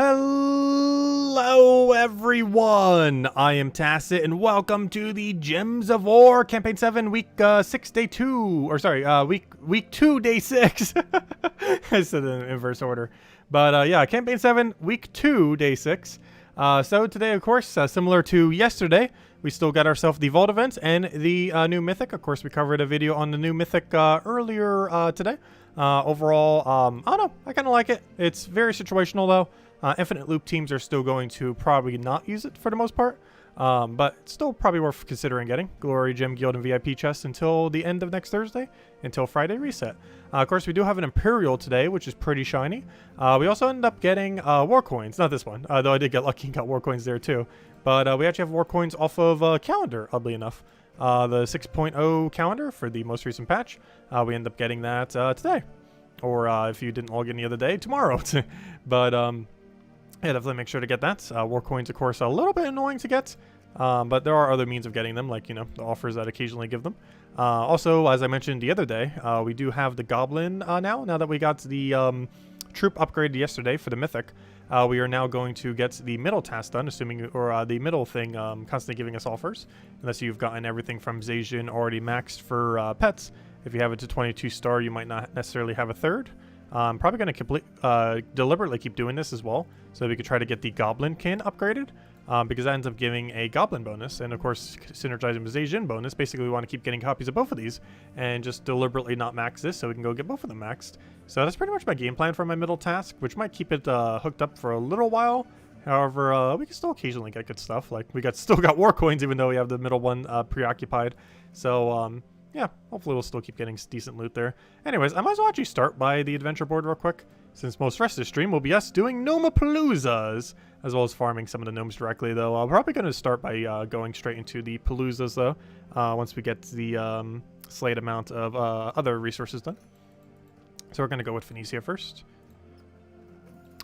Hello everyone, I am Tacit and welcome to the Gems of War Campaign 7 week 6 day 2, or sorry, week 2 day 6. I said it in inverse order. But yeah, Campaign 7 week 2 day 6. So today, of course, similar to yesterday, we still got ourselves the Vault events and the new Mythic. Of course, we covered a video on the new Mythic earlier today. Overall, I don't know, I kind of like it. It's very situational though. Infinite loop teams are still going to probably not use it for the most part, but it's still probably worth considering getting. Glory, Gem, Guild, and VIP chests until the end of next Thursday, until Friday reset. Of course, we do have an Imperial today, which is pretty shiny. We also ended up getting War Coins, not this one, though I did get lucky and got War Coins there too. But we actually have War Coins off of Calendar, oddly enough. The 6.0 calendar for the most recent patch. We end up getting that today. Or if you didn't log in the other day, tomorrow. But yeah, definitely make sure to get that. War Coins, of course, are a little bit annoying to get. But there are other means of getting them, like, you know, the offers that occasionally give them. Also, as I mentioned the other day, we do have the Goblin now that we got the troop upgrade yesterday for the Mythic. We are now going to get the middle task done, assuming, or the middle thing constantly giving us offers. Unless you've gotten everything from Zacian already maxed for pets. If you have it to 22 star, you might not necessarily have a third. I'm probably going to deliberately keep doing this as well, so that we could try to get the Goblin Kin upgraded, because that ends up giving a Goblin bonus, and of course synergizing with Zacian bonus. Basically, we want to keep getting copies of both of these, and just deliberately not max this, so we can go get both of them maxed. So that's pretty much my game plan for my middle task, which might keep it hooked up for a little while. However, we can still occasionally get good stuff, like we still got War Coins, even though we have the middle one preoccupied. So yeah, hopefully we'll still keep getting decent loot there. Anyways, I might as well actually start by the adventure board real quick, since most rest of the stream will be us doing Gnome-a-Paloozas, as well as farming some of the gnomes directly, though. I'm probably going to start by going straight into the Paloozas, though, once we get the slight amount of other resources done. So we're going to go with Phoenicia first.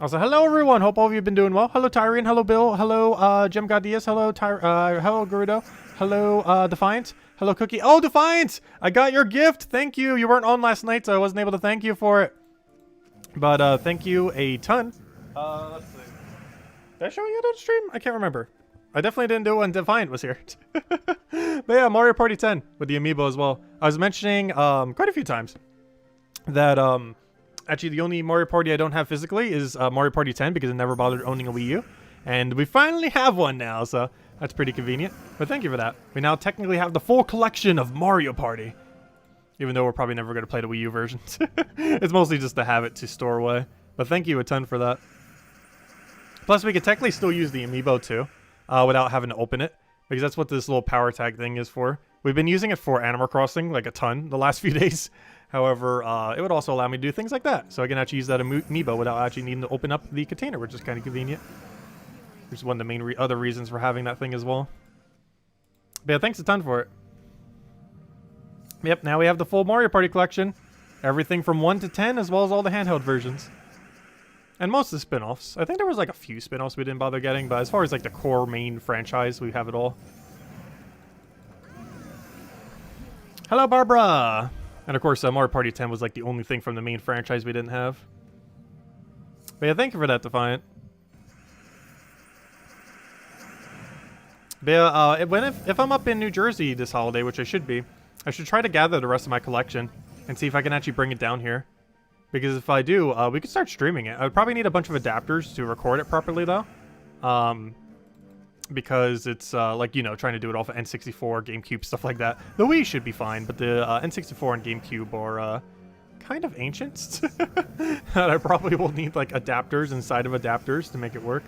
Also, hello everyone, hope all of you have been doing well. Hello Tyrian, hello Bill, hello Gem God Diaz, hello hello Gerudo, hello Defiant, hello Cookie. Oh, Defiant! I got your gift, thank you. You weren't on last night, so I wasn't able to thank you for it. But thank you a ton. Let's see. Did I show you on stream? I can't remember. I definitely didn't do it when Defiant was here. But yeah, Mario Party 10 with the amiibo as well. I was mentioning quite a few times that actually, the only Mario Party I don't have physically is Mario Party 10, because I never bothered owning a Wii U. And we finally have one now, so that's pretty convenient. But thank you for that. We now technically have the full collection of Mario Party. Even though we're probably never going to play the Wii U versions. It's mostly just to have it to store away. But thank you a ton for that. Plus, we could technically still use the amiibo too, without having to open it. Because that's what this little power tag thing is for. We've been using it for Animal Crossing, like a ton, the last few days. However, it would also allow me to do things like that. So I can actually use that amiibo without actually needing to open up the container, which is kind of convenient. Which is one of the main other reasons for having that thing as well. But yeah, thanks a ton for it. Yep, now we have the full Mario Party collection. Everything from 1 to 10, as well as all the handheld versions. And most of the spin-offs. I think there was like a few spin-offs we didn't bother getting, but as far as like the core main franchise, we have it all. Hello, Barbara! And of course, Mario Party 10 was like the only thing from the main franchise we didn't have. But yeah, thank you for that, Defiant. But yeah, if I'm up in New Jersey this holiday, which I should be, I should try to gather the rest of my collection and see if I can actually bring it down here. Because if I do, we could start streaming it. I would probably need a bunch of adapters to record it properly, though. Because it's, like, you know, trying to do it off of N64, GameCube, stuff like that. The Wii should be fine, but the N64 and GameCube are kind of ancient. And I probably will need, like, adapters inside of adapters to make it work.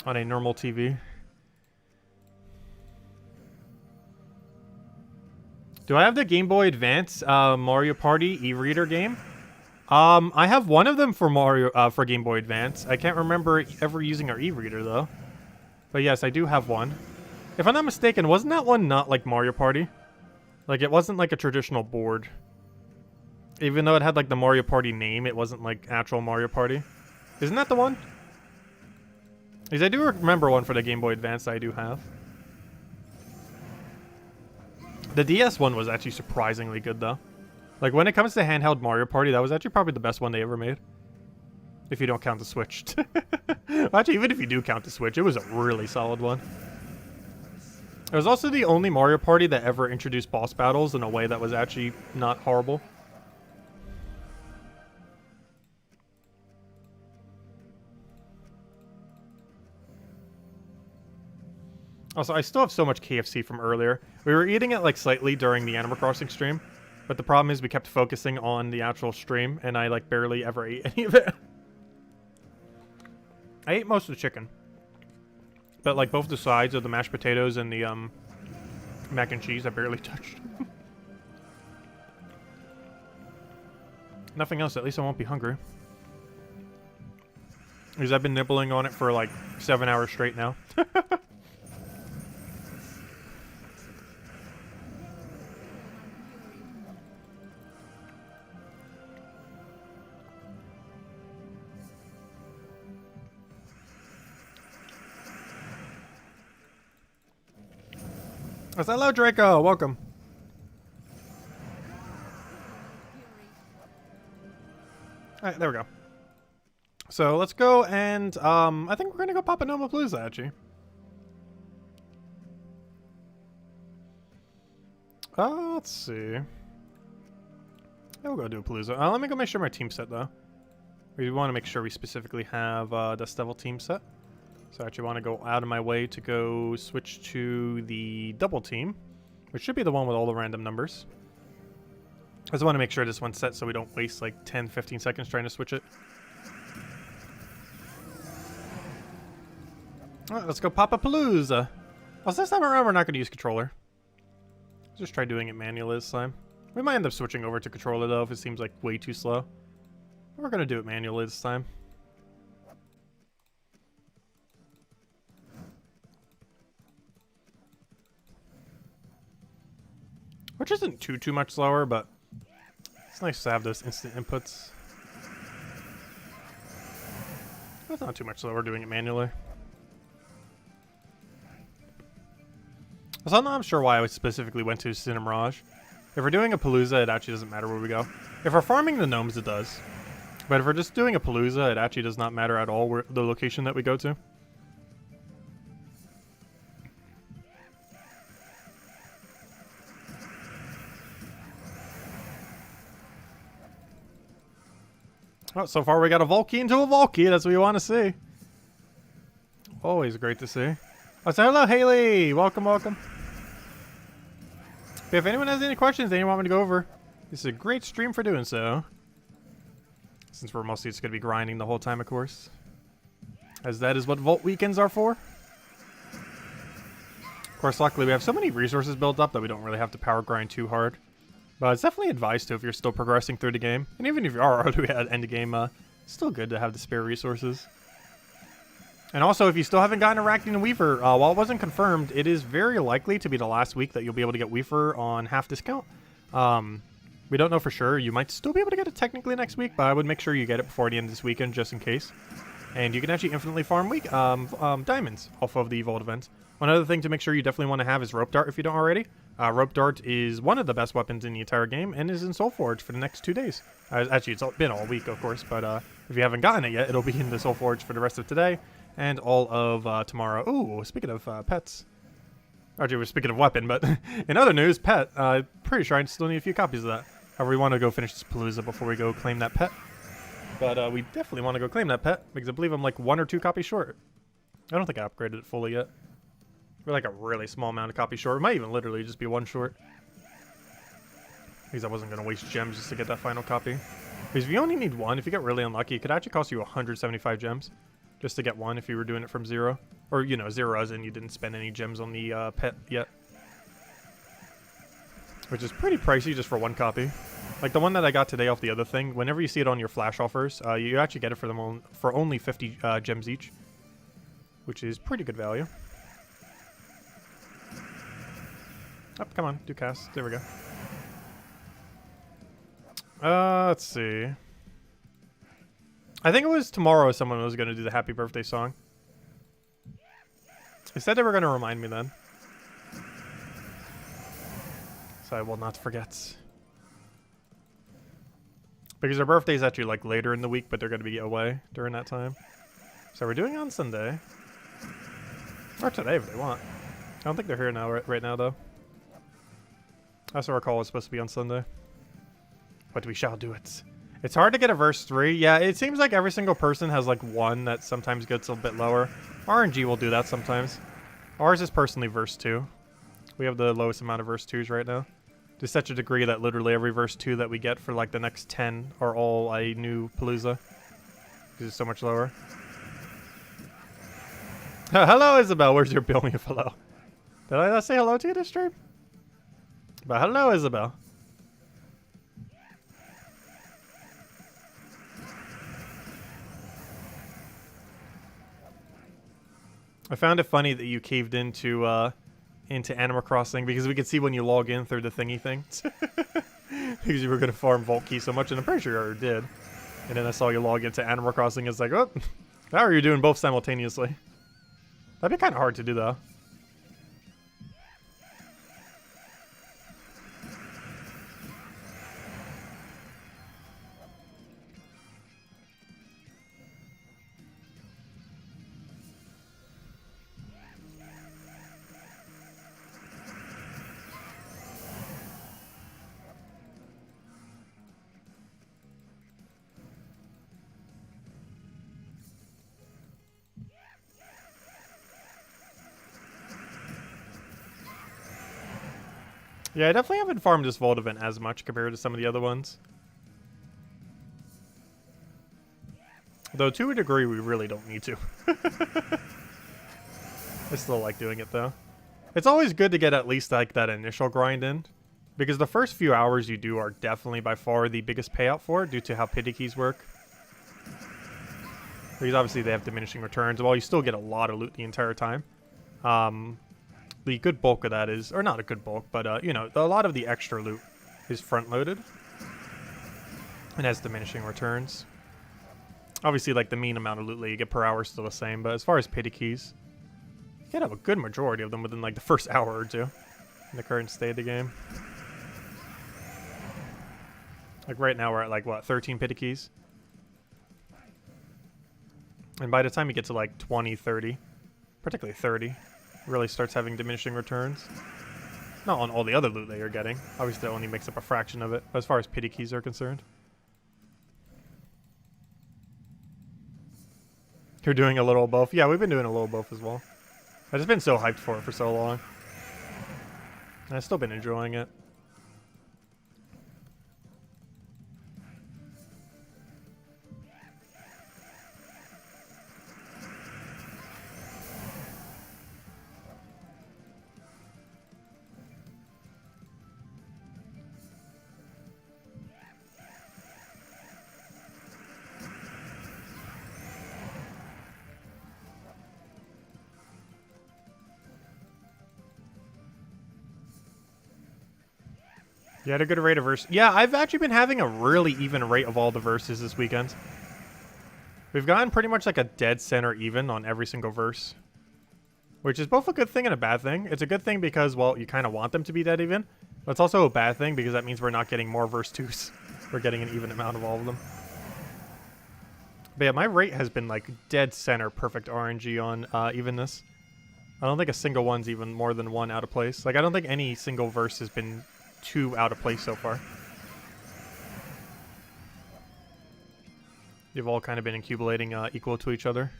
On a normal TV. Do I have the Game Boy Advance Mario Party e-reader game? I have one of them for for Game Boy Advance. I can't remember ever using our e-reader though. But yes, I do have one. If I'm not mistaken, wasn't that one not like Mario Party? Like, it wasn't like a traditional board. Even though it had like the Mario Party name, it wasn't like actual Mario Party. Isn't that the one? Because I do remember one for the Game Boy Advance that I do have. The DS one was actually surprisingly good, though. Like, when it comes to handheld Mario Party, that was actually probably the best one they ever made. If you don't count the switch. Actually, even if you do count the switch, it was a really solid one. It was also the only Mario Party that ever introduced boss battles in a way that was actually not horrible. Also, I still have so much KFC from earlier. We were eating it like slightly during the Animal Crossing stream, but the problem is we kept focusing on the actual stream, and I like barely ever ate any of it. I ate most of the chicken, but like both the sides of the mashed potatoes and the mac and cheese I barely touched. Nothing else, at least I won't be hungry. Because I've been nibbling on it for like 7 hours straight now. Hello, Draco. Welcome. Alright, there we go. So let's go and I think we're gonna go pop a Gnome-a-Paloozas actually. Let's see. Yeah, we'll go do a Palooza. Let me go make sure my team set though. We want to make sure we specifically have the Devil team set. So I actually want to go out of my way to go switch to the double team, which should be the one with all the random numbers. I just want to make sure this one's set so we don't waste like 10-15 seconds trying to switch it. Alright, let's go pop a Palooza. Also, this time around we're not going to use controller. Let's just try doing it manually this time. We might end up switching over to controller though if it seems like way too slow. We're going to do it manually this time. Which isn't too much slower, but it's nice to have those instant inputs. It's not too much slower doing it manually. So I'm not sure why I specifically went to Cinemirage. If we're doing a Palooza, it actually doesn't matter where we go. If we're farming the gnomes, it does. But if we're just doing a Palooza, it actually does not matter at all where the location that we go to. Well, so far we got a Volky into a Volky. That's what we want to see. Always great to see. Oh, so hello, Haley. Welcome, welcome. If anyone has any questions that you want me to go over, this is a great stream for doing so. Since we're mostly just going to be grinding the whole time, of course. As that is what Vault weekends are for. Of course, luckily we have so many resources built up that we don't really have to power grind too hard. But it's definitely advised to if you're still progressing through the game. And even if you are already at end of game, it's still good to have the spare resources. And also, if you still haven't gotten Arachne Weaver, while it wasn't confirmed, it is very likely to be the last week that you'll be able to get Weaver on half discount. We don't know for sure. You might still be able to get it technically next week, but I would make sure you get it before the end of this weekend, just in case. And you can actually infinitely farm diamonds off of the Vault event. One other thing to make sure you definitely want to have is Rope Dart if you don't already. Rope Dart is one of the best weapons in the entire game and is in Soulforge for the next 2 days. Actually, it's been all week, of course, but if you haven't gotten it yet, it'll be in the Soulforge for the rest of today and all of tomorrow. Ooh, speaking of pets. Actually, we're speaking of weapon, but in other news, pet. Pretty sure I still need a few copies of that. However, we want to go finish this Palooza before we go claim that pet. But we definitely want to go claim that pet because I believe I'm like 1 or 2 copies short. I don't think I upgraded it fully yet. We're like a really small amount of copies short. It might even literally just be 1 short. Because I wasn't going to waste gems just to get that final copy. Because if you only need 1, if you get really unlucky, it could actually cost you 175 gems. Just to get 1 if you were doing it from 0. Or, you know, 0 as in you didn't spend any gems on the pet yet. Which is pretty pricey just for 1 copy. Like the one that I got today off the other thing, whenever you see it on your flash offers, you actually get it for only 50 gems each. Which is pretty good value. Oh, come on, do cast. There we go. Let's see. I think it was tomorrow someone was going to do the happy birthday song. They said they were going to remind me then. So I will not forget. Because their birthday is actually like later in the week, but they're going to be away during that time. So we're doing it on Sunday. Or today if they want. I don't think they're here now, right now though. That's what our call was supposed to be on Sunday. But we shall do it. It's hard to get a verse 3. Yeah, it seems like every single person has like one that sometimes gets a bit lower. RNG will do that sometimes. Ours is personally verse 2. We have the lowest amount of verse 2s right now. To such a degree that literally every verse 2 that we get for like the next 10 are all a new Palooza. Because it's so much lower. Hello, Isabel. Where's your billion hello? Did I not say hello to you this stream? But hello, Isabel. I found it funny that you caved into Animal Crossing because we could see when you log in through the thingy thing. Because you were going to farm Vault Key so much, and I'm pretty sure you already did. And then I saw you log into Animal Crossing, it's like, oh, how are you doing both simultaneously? That'd be kind of hard to do, though. Yeah, I definitely haven't farmed this Vault event as much compared to some of the other ones. Though, to a degree, we really don't need to. I still like doing it, though. It's always good to get at least, like, that initial grind in. Because the first few hours you do are definitely by far the biggest payout for it, due to how pity keys work. Because obviously they have diminishing returns, while you still get a lot of loot the entire time. The good bulk of that is, or not a good bulk, but, you know, a lot of the extra loot is front-loaded. And has diminishing returns. Obviously, like, the mean amount of loot that you get per hour is still the same, but as far as pity keys, you can have a good majority of them within, like, the first hour or two in the current state of the game. Like, right now we're at, like, what, 13 pity keys? And by the time you get to, like, 20, 30, particularly 30, really starts having diminishing returns. Not on all the other loot that you're getting. Obviously, that only makes up a fraction of it, but as far as pity keys are concerned. You're doing a little of both? Yeah, we've been doing a little of both as well. I've just been so hyped for it for so long. And I've still been enjoying it. You had a good rate of verse. Yeah, I've actually been having a really even rate of all the verses this weekend. We've gotten pretty much like a dead center even on every single verse. Which is both a good thing and a bad thing. It's a good thing because, well, you kind of want them to be dead even. But it's also a bad thing because that means we're not getting more verse 2s. We're getting an even amount of all of them. But yeah, my rate has been like dead center perfect RNG on evenness. I don't think a single one's even more than one out of place. Like, I don't think any single verse has been 2 out of place so far. They've all kind of been accumulating equal to each other.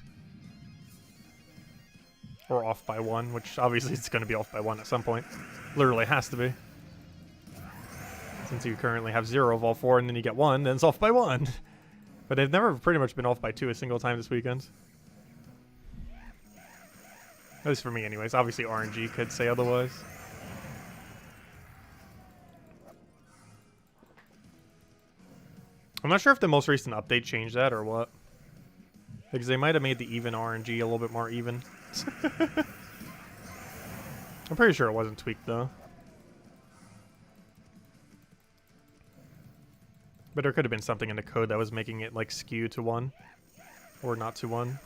Or off by 1, which obviously it's going to be off by 1 at some point. Literally has to be. Since you currently have 0 of all 4 and then you get 1, then it's off by 1. But they've never pretty much been off by 2 a single time this weekend. At least for me anyways. Obviously RNG could say otherwise. I'm not sure if the most recent update changed that or what. Because they might have made the even RNG a little bit more even. I'm pretty sure it wasn't tweaked though. But there could have been something in the code that was making it like skew to 1. Or not to 1.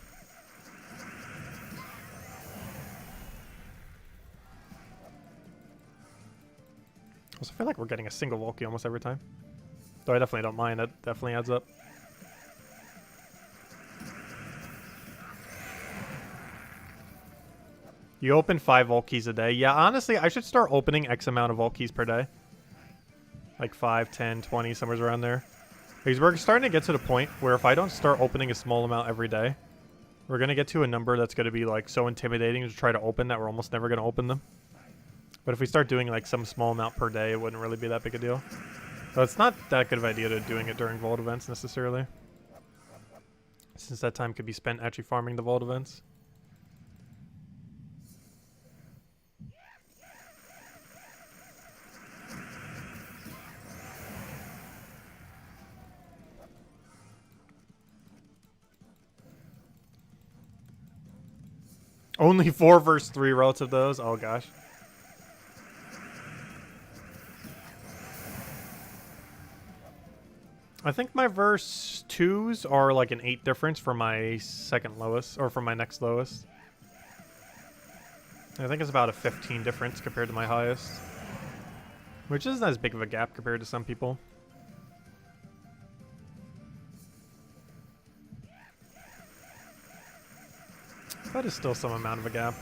Also, I feel like we're getting a single Volky almost every time. Though I definitely don't mind. That definitely adds up. You open 5 vault keys a day. Yeah, honestly, I should start opening X amount of vault keys per day. Like 5, 10, 20, somewhere around there. Because we're starting to get to the point where if I don't start opening a small amount every day, we're going to get to a number that's going to be like so intimidating to try to open that we're almost never going to open them. But if we start doing like some small amount per day, it wouldn't really be that big a deal. So it's not that good of an idea to doing it during vault events necessarily, since that time could be spent actually farming the vault events. Only 4 versus 3 relative to those? Oh gosh. I think my verse 2s are like an 8 difference for my second lowest, or for my next lowest. I think it's about a 15 difference compared to my highest. Which isn't as big of a gap compared to some people. That is still some amount of a gap.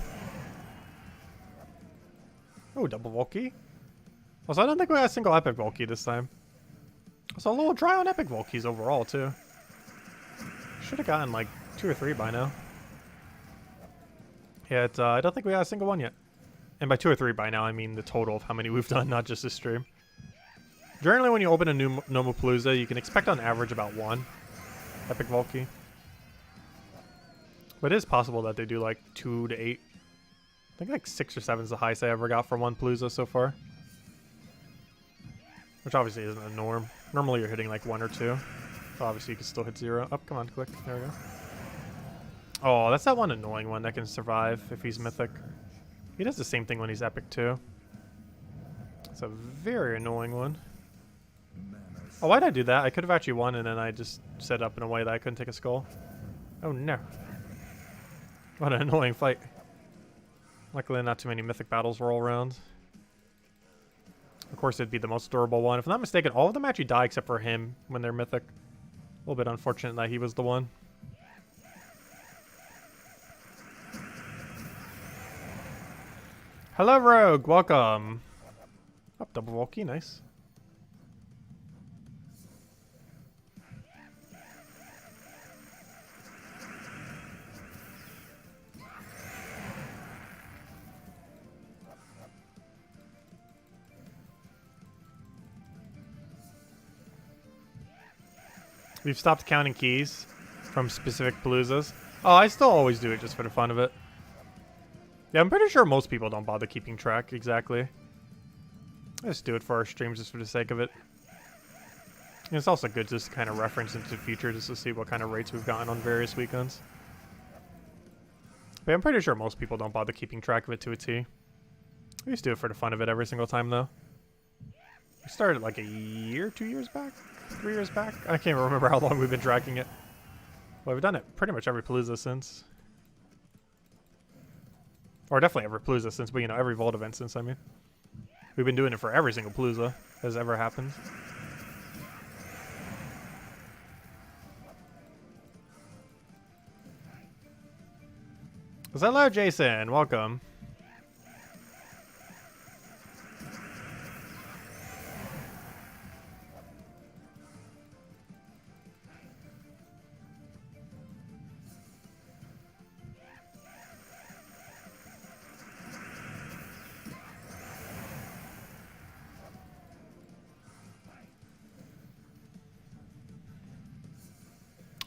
Oh, double Volkey. Also, I don't think we got a single epic Volkey this time. So a little dry on epic Volkeys overall, too. Should have gotten like 2 or 3 by now. Yeah, I don't think we got a single one yet. And by 2 or 3 by now, I mean the total of how many we've done, not just this stream. Generally, when you open a new Gnome-a-Palooza, you can expect on average about 1 epic Volkey. But it is possible that they do like 2 to 8. I think like 6 or 7 is the highest I ever got for one Palooza so far. Which obviously isn't a norm. Normally you're hitting like 1 or 2. So obviously you can still hit 0. Oh, come on, click. There we go. Oh, that's that one annoying one that can survive if he's mythic. He does the same thing when he's epic too. It's a very annoying one. Oh, why'd I do that? I could have actually won and then I just set up in a way that I couldn't take a skull. Oh no. What an annoying fight. Luckily not too many mythic battles roll around. Of course it'd be the most durable one. If I'm not mistaken, all of them actually die except for him when they're mythic. A little bit unfortunate that he was the one. Hello Rogue, welcome. Up double Volkey, nice. We've stopped counting keys from specific Paloozas. Oh, I still always do it just for the fun of it. Yeah, I'm pretty sure most people don't bother keeping track exactly. I just do it for our streams just for the sake of it. And it's also good just to kind of reference into the future just to see what kind of rates we've gotten on various weekends. But I'm pretty sure most people don't bother keeping track of it to a T. We just do it for the fun of it every single time though. We started like a year, 2 years back? 3 years back? I can't remember how long we've been tracking it. Well, we've done it pretty much every Palooza since. Or definitely every Palooza since, but you know, every Vault event since, I mean. We've been doing it for every single Palooza that has ever happened. Hello, Jason. Welcome.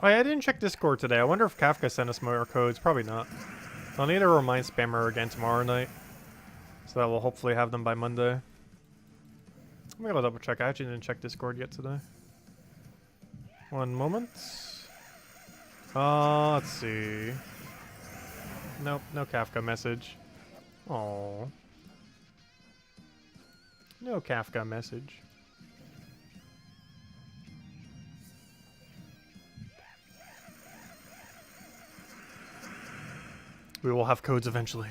Oh, yeah, I didn't check Discord today. I wonder if Kafka sent us more codes. Probably not. I'll need to remind Spammer again tomorrow night. So that we'll hopefully have them by Monday. I'm gonna double check. I actually didn't check Discord yet today. One moment. Let's see. Nope, no Kafka message. Oh. No Kafka message. We will have codes eventually.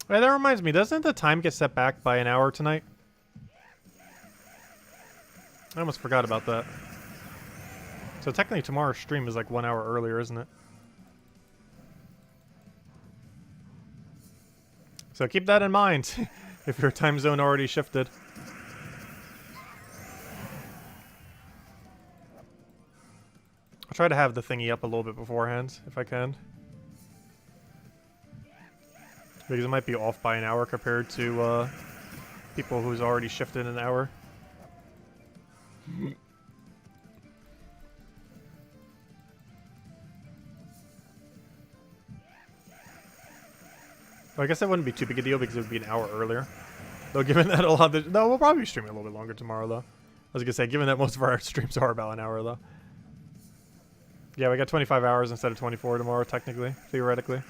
Wait, that reminds me, doesn't the time get set back by an hour tonight? I almost forgot about that. So technically tomorrow's stream is like 1 hour earlier, isn't it? So keep that in mind if your time zone already shifted. I'll try to have the thingy up a little bit beforehand, if I can. Because it might be off by an hour compared to people who's already shifted an hour. Well, I guess that wouldn't be too big a deal because it would be an hour earlier. Though given that a lot of no, we'll probably be streaming a little bit longer tomorrow though. I was gonna say, given that most of our streams are about an hour though. Yeah, we got 25 hours instead of 24 tomorrow, technically, theoretically.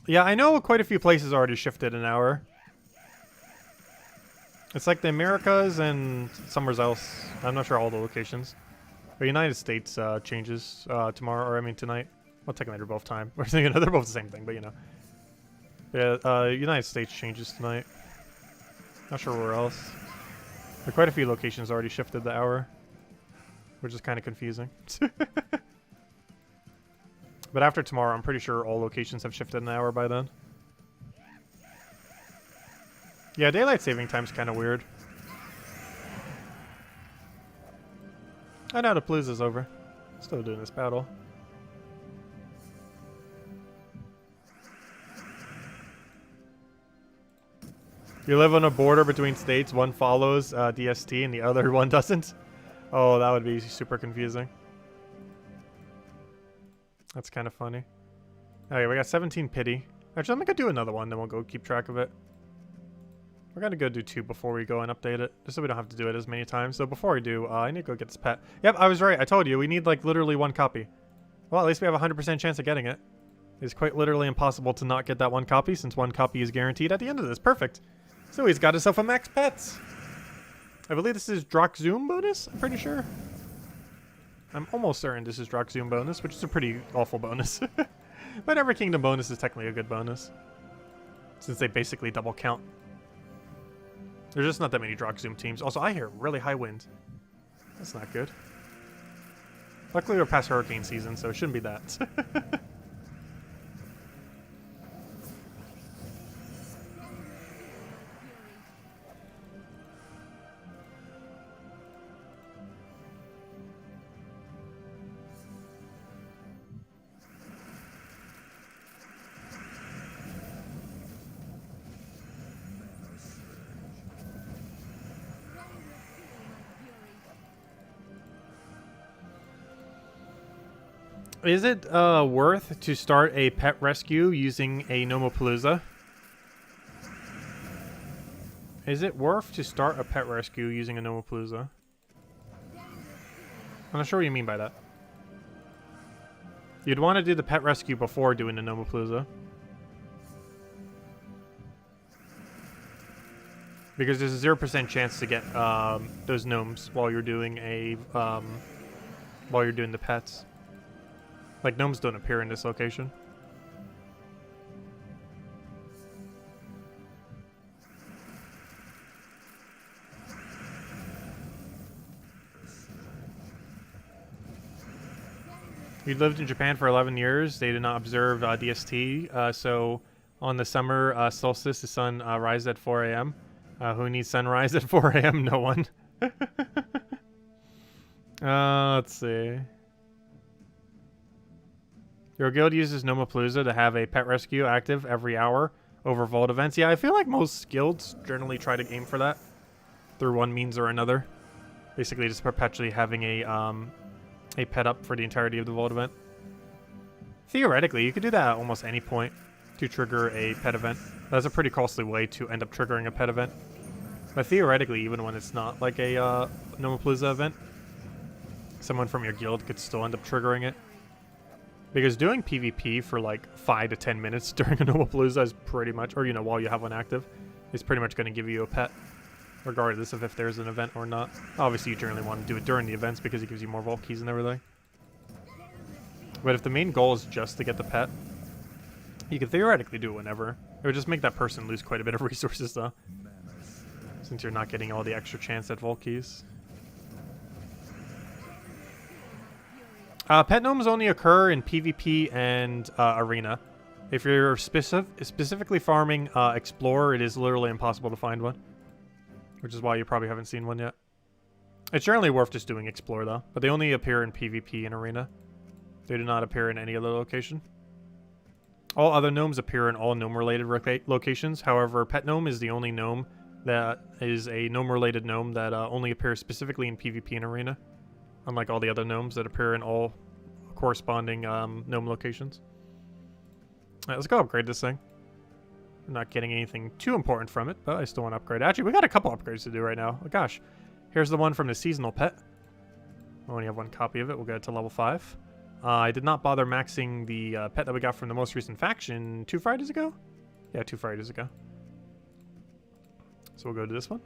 Yeah, I know quite a few places already shifted an hour. It's like the Americas and somewhere else. I'm not sure all the locations. But United States changes tomorrow, or I mean tonight. Well, technically they're both time. We're thinking they're both the same thing, but you know. Yeah, United States changes tonight. Not sure where else. But quite a few locations already shifted the hour, which is kind of confusing. But after tomorrow, I'm pretty sure all locations have shifted an hour by then. Yeah, daylight saving time's kind of weird. I know the Palooza's over. Still doing this battle. You live on a border between states. One follows DST and the other one doesn't. Oh, that would be super confusing. That's kind of funny. Okay, we got 17 pity. Actually, I'm gonna do another one, then we'll go keep track of it. We're gonna go do 2 before we go and update it, just so we don't have to do it as many times. So before we do, I need to go get this pet. Yep, I was right. I told you, we need like literally 1 copy. Well, at least we have a 100% chance of getting it. It's quite literally impossible to not get that 1 copy, since 1 copy is guaranteed at the end of this. Perfect. So he's got himself a max pets. I believe this is Zoom bonus, I'm pretty sure. I'm almost certain this is Zoom bonus, which is a pretty awful bonus. But every kingdom bonus is technically a good bonus, since they basically double count. There's just not that many Zoom teams. Also, I hear really high wind. That's not good. Luckily, we're past hurricane season, so it shouldn't be that. Is it worth to start a pet rescue using a Gnome-a-Palooza? Is it worth to start a pet rescue using a Gnome-a-Palooza? I'm not sure what you mean by that. You'd want to do the pet rescue before doing the Gnome-a-Palooza. Because there's a 0% chance to get those gnomes while you're doing a while you're doing the pets. Like, gnomes don't appear in this location. You lived in Japan for 11 years. They did not observe DST. So on the summer solstice, the sun rises at 4 a.m. Who needs sunrise at 4 a.m.? No one. Let's see. Your guild uses Gnome-a-Palooza to have a pet rescue active every hour over vault events. Yeah, I feel like most guilds generally try to aim for that through one means or another. Basically, just perpetually having a pet up for the entirety of the vault event. Theoretically, you could do that at almost any point to trigger a pet event. That's a pretty costly way to end up triggering a pet event. But theoretically, even when it's not like a Gnome-a-Palooza event, someone from your guild could still end up triggering it. Because doing PvP for like 5 to 10 minutes during a Gnome-a-Palooza is pretty much, or you know, while you have one active, is pretty much going to give you a pet, regardless of if there's an event or not. Obviously, you generally want to do it during the events because it gives you more vault keys and everything. But if the main goal is just to get the pet, you can theoretically do it whenever. It would just make that person lose quite a bit of resources, though, since you're not getting all the extra chance at vault keys. Pet gnomes only occur in PvP and arena. If you're specifically farming Explorer, it is literally impossible to find one, which is why you probably haven't seen one yet. It's generally worth just doing Explorer, though, but they only appear in PvP and arena. They do not appear in any other location. All other gnomes appear in all gnome-related locations. However, Pet Gnome is the only gnome that is a gnome-related gnome that only appears specifically in PvP and arena, unlike all the other gnomes that appear in all corresponding gnome locations. Alright, let's go upgrade this thing. I'm not getting anything too important from it, but I still want to upgrade. Actually, we got a couple upgrades to do right now. Oh, gosh. Here's the one from the seasonal pet. I only have one copy of it. We'll get it to level 5. I did not bother maxing the pet that we got from the most recent faction 2 Fridays ago? Yeah, 2 Fridays ago. So we'll go to this one.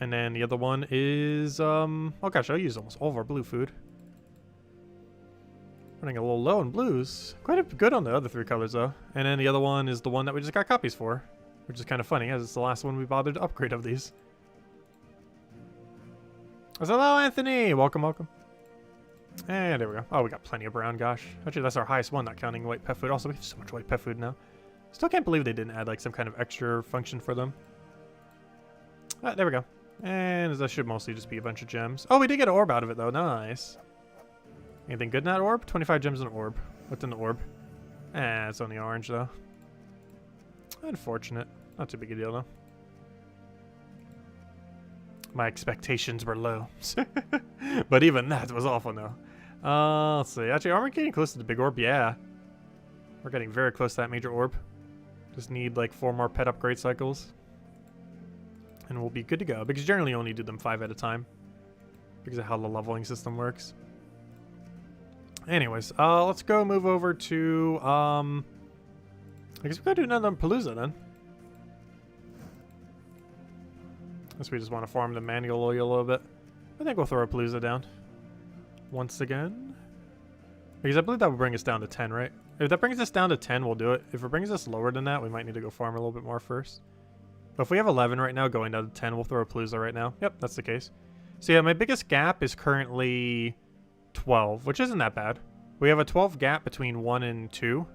And then the other one is, oh gosh, I used almost all of our blue food. Running a little low in blues. Quite a good on the other 3 colors, though. And then the other one is the one that we just got copies for, which is kind of funny, as it's the last one we bothered to upgrade of these. Hello, Anthony! Welcome, welcome. And there we go. Oh, we got plenty of brown, gosh. Actually, that's our highest one, not counting white pet food. Also, we have so much white pet food now. Still can't believe they didn't add, like, some kind of extra function for them. Ah, there we go. And that should mostly just be a bunch of gems. Oh, we did get an orb out of it, though. Nice. Anything good in that orb? 25 gems in an orb. What's in the orb? It's only orange, though. Unfortunate. Not too big a deal, though. My expectations were low. But even that was awful, though. Let's see. Actually, are we getting close to the big orb? Yeah. We're getting very close to that major orb. Just need, like, 4 more pet upgrade cycles. And we'll be good to go. Because generally you only do them 5 at a time. Because of how the leveling system works. Anyways, let's go move over to, I guess we gotta do another Palooza then. Unless we just want to farm the manually a little bit. I think we'll throw a Palooza down. Once again. Because I believe that will bring us down to 10, right? If that brings us down to 10, we'll do it. If it brings us lower than that, we might need to go farm a little bit more first. But if we have 11 right now, going down to 10, we'll throw a Palooza right now. Yep, that's the case. So yeah, my biggest gap is currently 12, which isn't that bad. We have a 12 gap between 1 and 2.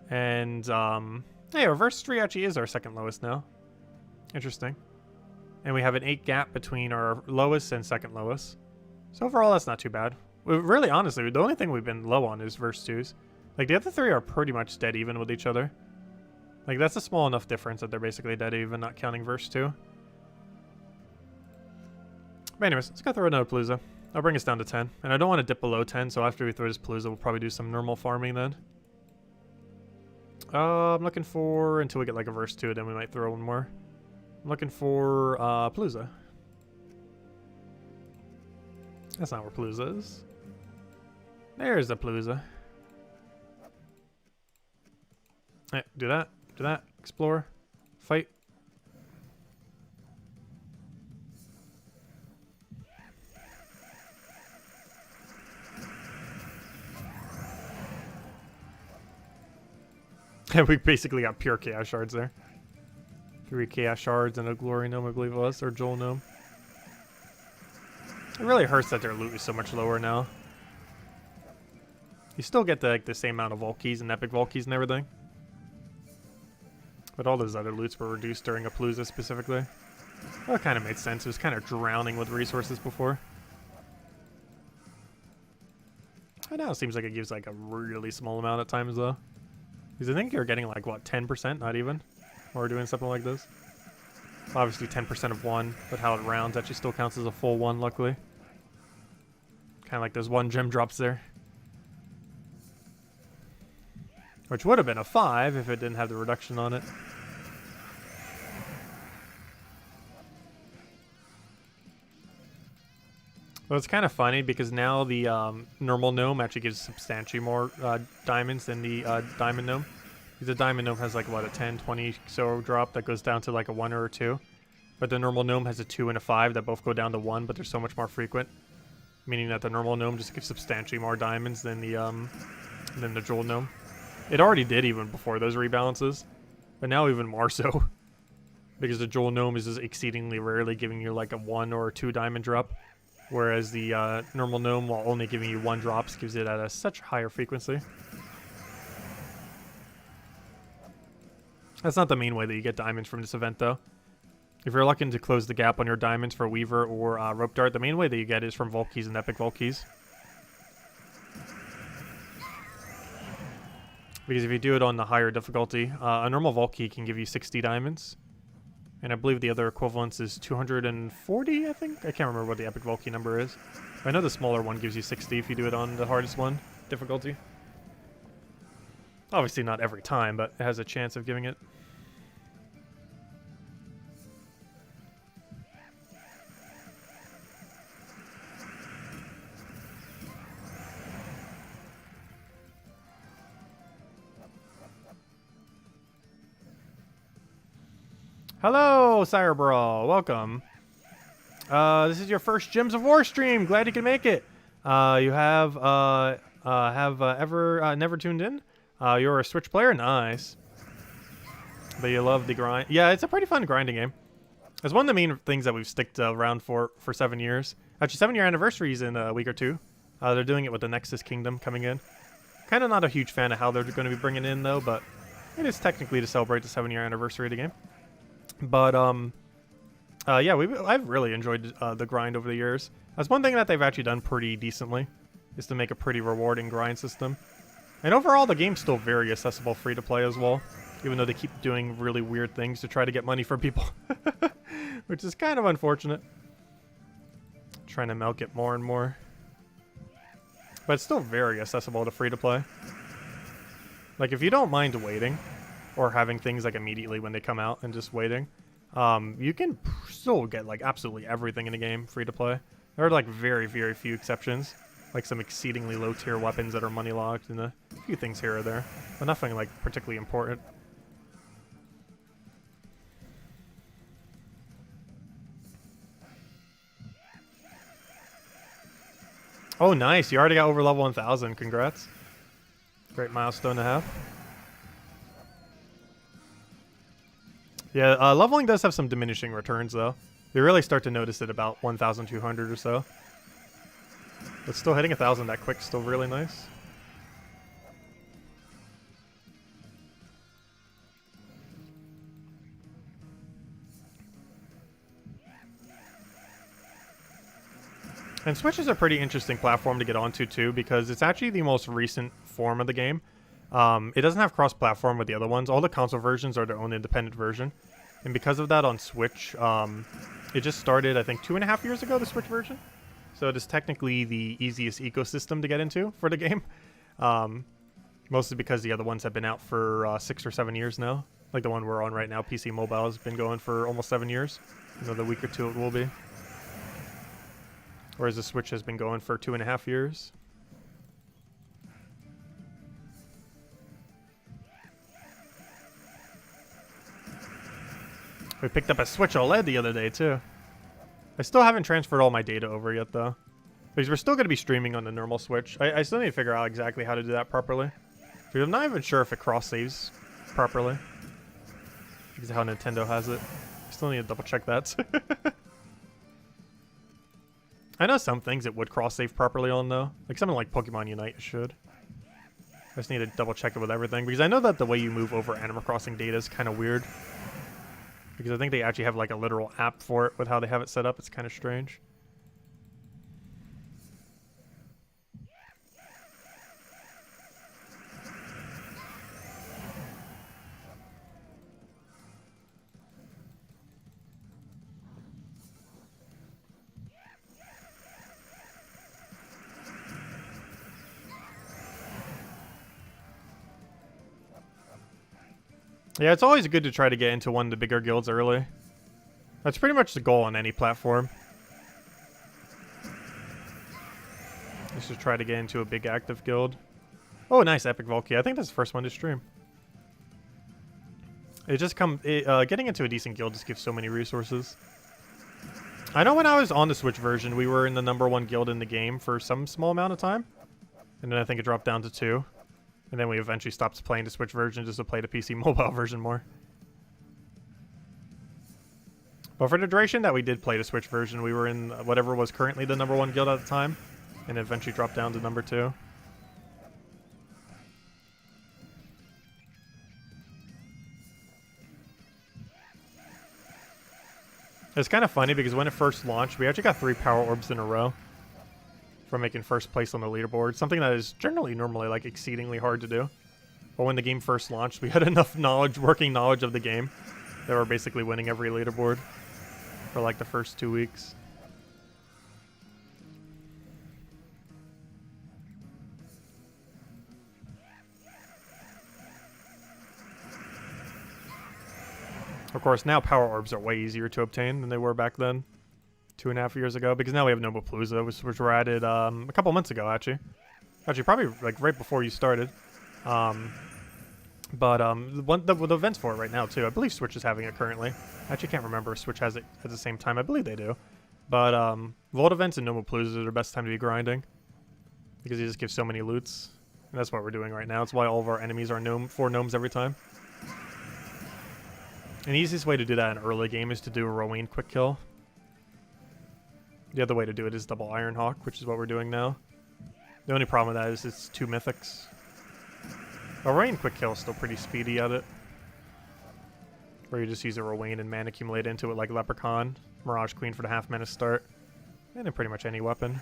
And, hey, reverse 3 actually is our second lowest now. Interesting. And we have an 8 gap between our lowest and second lowest. So overall, that's not too bad. Really, honestly, the only thing we've been low on is verse 2s. Like, the other 3 are pretty much dead even with each other. Like, that's a small enough difference that they're basically dead even, not counting verse 2. But anyways, let's go throw another Palooza. I'll bring us down to 10. And I don't want to dip below 10, so after we throw this Palooza, we'll probably do some normal farming then. I'm looking for, until we get like a verse 2, then we might throw one more. I'm looking for Palooza. That's not where Palooza is. There's the Palooza. Hey, do that. Do that. Explore. Fight. And we basically got pure Chaos Shards there. 3 Chaos Shards and a Glory Gnome, I believe it was, or Joel Gnome. It really hurts that their loot is so much lower now. You still get the same amount of vault keys and epic vault keys and everything. But all those other loots were reduced during a Palooza specifically. Well, it kind of made sense. It was kind of drowning with resources before. And now it seems like it gives like a really small amount at times though. Because I think you're getting like, what, 10%? Not even? Or we're doing something like this. Obviously 10% of 1, but how it rounds actually still counts as a full 1, luckily. Kind of like those 1 gem drops there. Which would have been a 5 if it didn't have the reduction on it. Well, it's kind of funny because now the normal gnome actually gives substantially more diamonds than the diamond gnome. Because the diamond gnome has like, what, a 10, 20 so drop that goes down to like a 1 or a 2. But the normal gnome has a 2 and a 5 that both go down to 1, but they're so much more frequent. Meaning that the normal gnome just gives substantially more diamonds than the jewel gnome. It already did even before those rebalances, but now even more so. Because the jewel gnome is just exceedingly rarely giving you like a 1 or a 2 diamond drop. Whereas the normal gnome, while only giving you 1 drops, gives it at a such higher frequency. That's not the main way that you get diamonds from this event, though. If you're looking to close the gap on your diamonds for Weaver or Rope Dart, the main way that you get is from Vault Keys and Epic Vault Keys. Because if you do it on the higher difficulty, a normal Vault Key can give you 60 diamonds. And I believe the other equivalence is 240, I think? I can't remember what the Epic Vault Key number is. I know the smaller one gives you 60 if you do it on the hardest one, difficulty. Obviously not every time, but it has a chance of giving it. Hello, Sire Brawl. Welcome. This is your first Gems of War stream. Glad you can make it. You have ever never tuned in? You're a Switch player? Nice. But you love the grind. Yeah, it's a pretty fun grinding game. It's one of the main things that we've sticked around for 7 years. Actually, 7-year anniversary is in a week or two. They're doing it with the Nexus Kingdom coming in. Kind of not a huge fan of how they're going to be bringing in, though, but it is technically to celebrate the 7-year anniversary of the game. But, yeah, I've really enjoyed the grind over the years. That's one thing that they've actually done pretty decently, is to make a pretty rewarding grind system. And overall, the game's still very accessible, free to play as well, even though they keep doing really weird things to try to get money from people, which is kind of unfortunate. Trying to milk it more and more. But it's still very accessible to free to play. Like, if you don't mind waiting, or having things like immediately when they come out and just waiting, you can still get like absolutely everything in the game free to play. There are like very, very few exceptions, like some exceedingly low tier weapons that are money locked and a few things here or there, but nothing like particularly important. Oh, nice. You already got over level 1000. Congrats. Great milestone to have. Yeah, leveling does have some diminishing returns, though. You really start to notice it about 1,200 or so. But still hitting 1,000 that quick is still really nice. And Switch is a pretty interesting platform to get onto, too, because it's actually the most recent form of the game. It doesn't have cross-platform with the other ones. All the console versions are their own independent version. And because of that on Switch, it just started, I think, 2.5 years ago, the Switch version. So it is technically the easiest ecosystem to get into for the game. Mostly because the other ones have been out for 6 or 7 years now. Like the one we're on right now, PC Mobile, has been going for almost 7 years. Another week or two it will be. Whereas the Switch has been going for 2.5 years. We picked up a Switch OLED the other day, too. I still haven't transferred all my data over yet, though. Because we're still going to be streaming on the normal Switch. I still need to figure out exactly how to do that properly. Because I'm not even sure if it cross-saves properly. Because of how Nintendo has it. I still need to double-check that. I know some things it would cross-save properly on, though. Like something like Pokemon Unite it should. I just need to double-check it with everything. Because I know that the way you move over Animal Crossing data is kind of weird. Because I think they actually have like a literal app for it with how they have it set up. It's kind of strange. Yeah, it's always good to try to get into one of the bigger guilds early. That's pretty much the goal on any platform. to try to get into a big active guild. Oh, nice, Epic Volky. I think that's the first one to stream. It just getting into a decent guild just gives so many resources. I know when I was on the Switch version, we were in the #1 guild in the game for some small amount of time. And then I think it dropped down to 2. And then we eventually stopped playing the Switch version just to play the PC mobile version more. But for the duration that we did play the Switch version, we were in whatever was currently the #1 guild at the time. And eventually dropped down to #2. It's kind of funny because when it first launched, we actually got 3 power orbs in a row for making first place on the leaderboard. Something that is normally like exceedingly hard to do. But when the game first launched, we had enough working knowledge of the game that we're basically winning every leaderboard for like the first 2 weeks. Of course, now power orbs are way easier to obtain than they were back then, 2.5 years ago, because now we have Gnome-a-Paloozas, which were added a couple months ago, actually. Actually, probably like right before you started. The events for it right now, too. I believe Switch is having it currently. I actually can't remember if Switch has it at the same time. I believe they do. But Vault events and Gnome-a-Paloozas are the best time to be grinding, because you just give so many loots. And that's what we're doing right now. It's why all of our enemies are 4 gnomes every time. And the easiest way to do that in early game is to do a Rowan quick kill. The other way to do it is double Ironhawk, which is what we're doing now. The only problem with that is it's 2 mythics. A Rowan quick kill is still pretty speedy at it. Where you just use a Rowan and mana accumulate into it like Leprechaun, Mirage Queen for the half mana start, and then pretty much any weapon.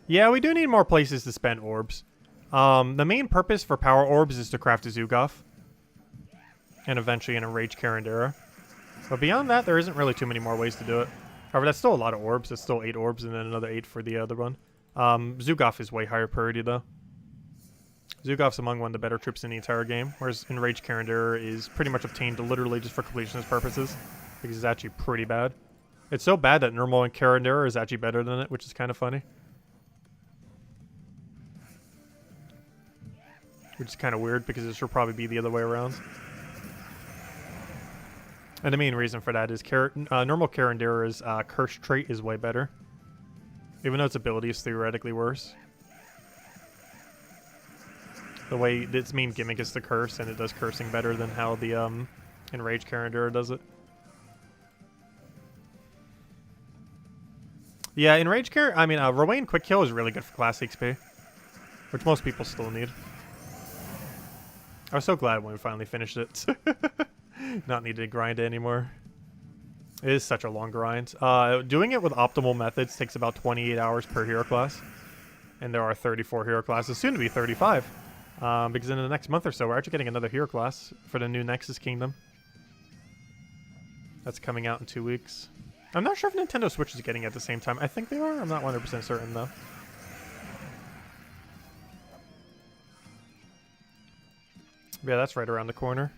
Yeah, we do need more places to spend orbs. The main purpose for power orbs is to craft a Zugoff. And eventually an Enraged Carandera. But beyond that, there isn't really too many more ways to do it. However, that's still a lot of orbs. That's still 8 orbs and then another 8 for the other one. Zugoff is way higher priority, though. Zugoff's among one of the better troops in the entire game, whereas Enraged Carandera is pretty much obtained literally just for completionist purposes, because it's actually pretty bad. It's so bad that normal and Carandera is actually better than it, which is kind of funny. Which is kind of weird, because it should probably be the other way around. And the main reason for that is normal Carandera's curse trait is way better, even though its ability is theoretically worse. The way its main gimmick is to curse, and it does cursing better than how the Enraged Carandera does it. Yeah, Rowan Quick Kill is really good for class XP, which most people still need. I was so glad when we finally finished it. Not needed to grind it anymore. It is such a long grind. Doing it with optimal methods takes about 28 hours per hero class. And there are 34 hero classes, soon to be 35. Because in the next month or so, we're actually getting another hero class for the new Nexus Kingdom. That's coming out in 2 weeks. I'm not sure if Nintendo Switch is getting it at the same time. I think they are. I'm not 100% certain, though. Yeah, that's right around the corner.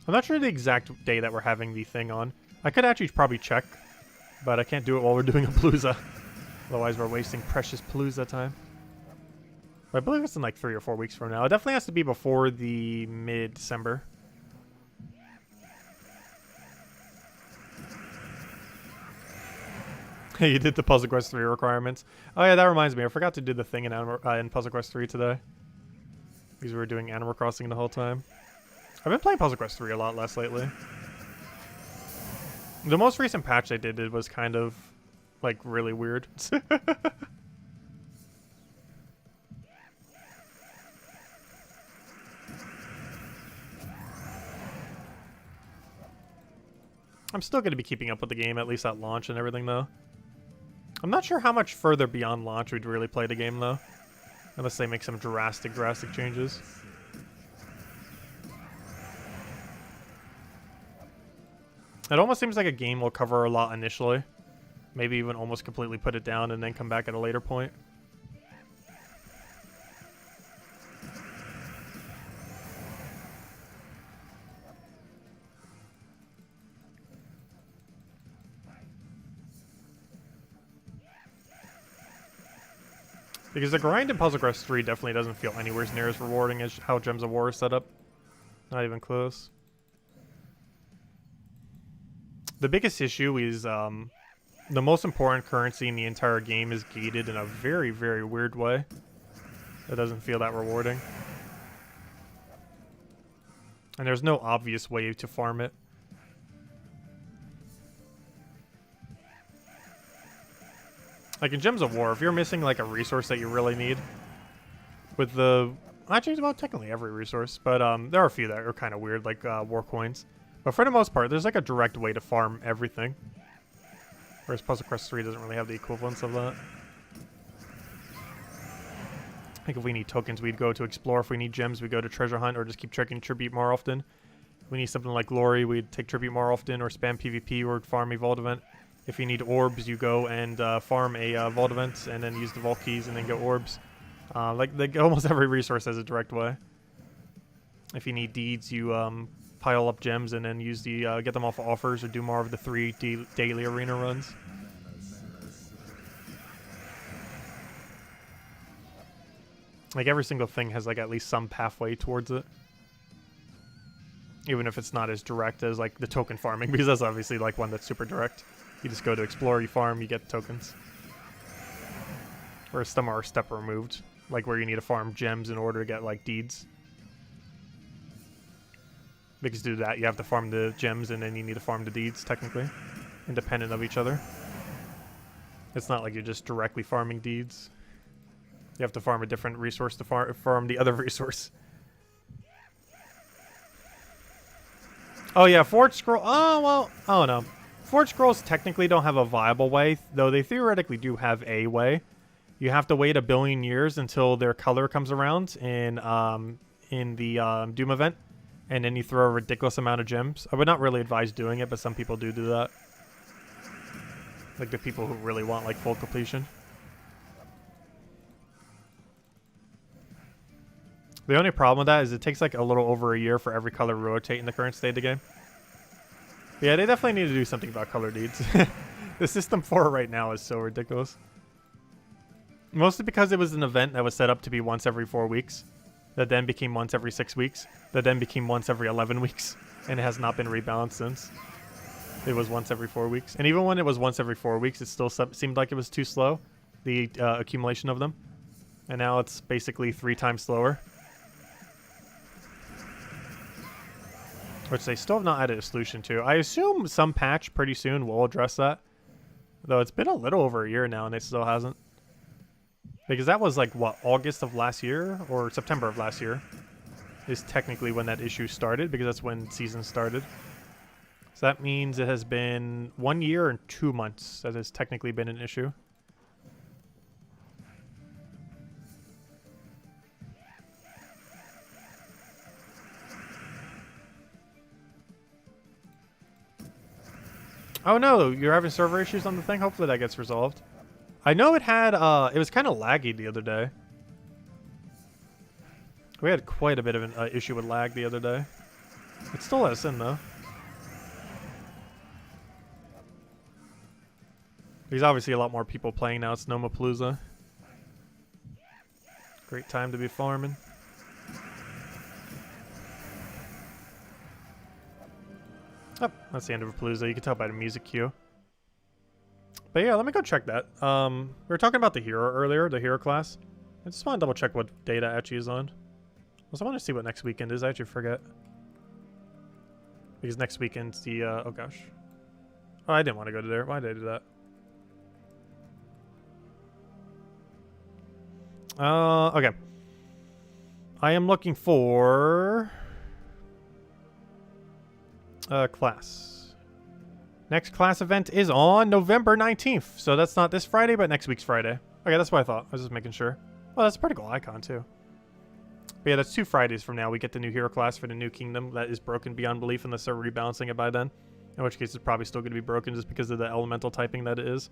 I'm not sure the exact day that we're having the thing on. I could actually probably check, but I can't do it while we're doing a Palooza. Otherwise, we're wasting precious Palooza time. But I believe it's in like 3 or 4 weeks from now. It definitely has to be before the mid-December. You did the Puzzle Quest 3 requirements. Oh yeah, that reminds me. I forgot to do the thing in Puzzle Quest 3 today. Because we were doing Animal Crossing the whole time. I've been playing Puzzle Quest 3 a lot less lately. The most recent patch they did was kind of, like, really weird. I'm still going to be keeping up with the game, at least at launch and everything, though. I'm not sure how much further beyond launch we'd really play the game, though. Unless they make some drastic changes. It almost seems like a game will cover a lot initially. Maybe even almost completely put it down and then come back at a later point. Because the grind in Puzzle Quest 3 definitely doesn't feel anywhere near as rewarding as how Gems of War is set up. Not even close. The biggest issue is the most important currency in the entire game is gated in a very, very weird way. It doesn't feel that rewarding. And there's no obvious way to farm it. Like in Gems of War, if you're missing like a resource that you really need, with the... Actually, well, technically every resource, but there are a few that are kind of weird, like war coins. But for the most part, there's like a direct way to farm everything. Whereas Puzzle Quest 3 doesn't really have the equivalence of that. Like if we need tokens, we'd go to explore. If we need gems, we go to treasure hunt or just keep checking tribute more often. If we need something like glory, we'd take tribute more often or spam PvP or farm a vault event. If you need orbs, you go and farm a vault event and then use the vault keys and then get orbs. Like almost every resource has a direct way. If you need deeds, you pile up gems and then use the get them off of offers or do more of the 3 daily arena runs. Like every single thing has like at least some pathway towards it. Even if it's not as direct as like the token farming, because that's obviously like one that's super direct. You just go to explore, you farm, you get tokens. Whereas some are a step removed, like where you need to farm gems in order to get like deeds. Because to do that, you have to farm the gems and then you need to farm the deeds, technically. Independent of each other. It's not like you're just directly farming deeds. You have to farm a different resource to farm the other resource. Oh yeah, Forge Scroll. Oh, well, I don't know. Forge Scrolls technically don't have a viable way, though they theoretically do have a way. You have to wait 1 billion years until their color comes around in the Doom event. And then you throw a ridiculous amount of gems. I would not really advise doing it, but some people do that. Like the people who really want like full completion. The only problem with that is it takes like a little over a year for every color to rotate in the current state of the game. But yeah, they definitely need to do something about color deeds. The system for it right now is so ridiculous. Mostly because it was an event that was set up to be once every 4 weeks. That then became once every 6 weeks. That then became once every 11 weeks. And it has not been rebalanced since. It was once every 4 weeks. And even when it was once every 4 weeks, it still seemed like it was too slow. The accumulation of them. And now it's basically 3 times slower. Which they still have not added a solution to. I assume some patch pretty soon will address that. Though it's been a little over a year now and it still hasn't. Because that was like, what, August of last year? Or September of last year? Is technically when that issue started, because that's when season started. So that means it has been 1 year and 2 months that has technically been an issue. Oh no, you're having server issues on the thing? Hopefully that gets resolved. I know it had, it was kind of laggy the other day. We had quite a bit of an issue with lag the other day. It still let us in though. There's obviously a lot more people playing now. It's Gnome-a-Palooza. Great time to be farming. Oh, that's the end of a Palooza. You can tell by the music cue. But yeah, let me go check that. We were talking about the hero earlier, the hero class. I just want to double check what data actually is on. Also, I want to see what next weekend is. I actually forget. Because next weekend's the, oh gosh. Oh, I didn't want to go to there. Why did I do that? Okay. I am looking for... class. Next class event is on November 19th. So that's not this Friday, but next week's Friday. Okay, that's what I thought. I was just making sure. Oh, that's a pretty cool icon, too. But yeah, that's 2 Fridays from now. We get the new hero class for the new kingdom that is broken beyond belief unless they're rebalancing it by then. In which case, it's probably still going to be broken just because of the elemental typing that it is.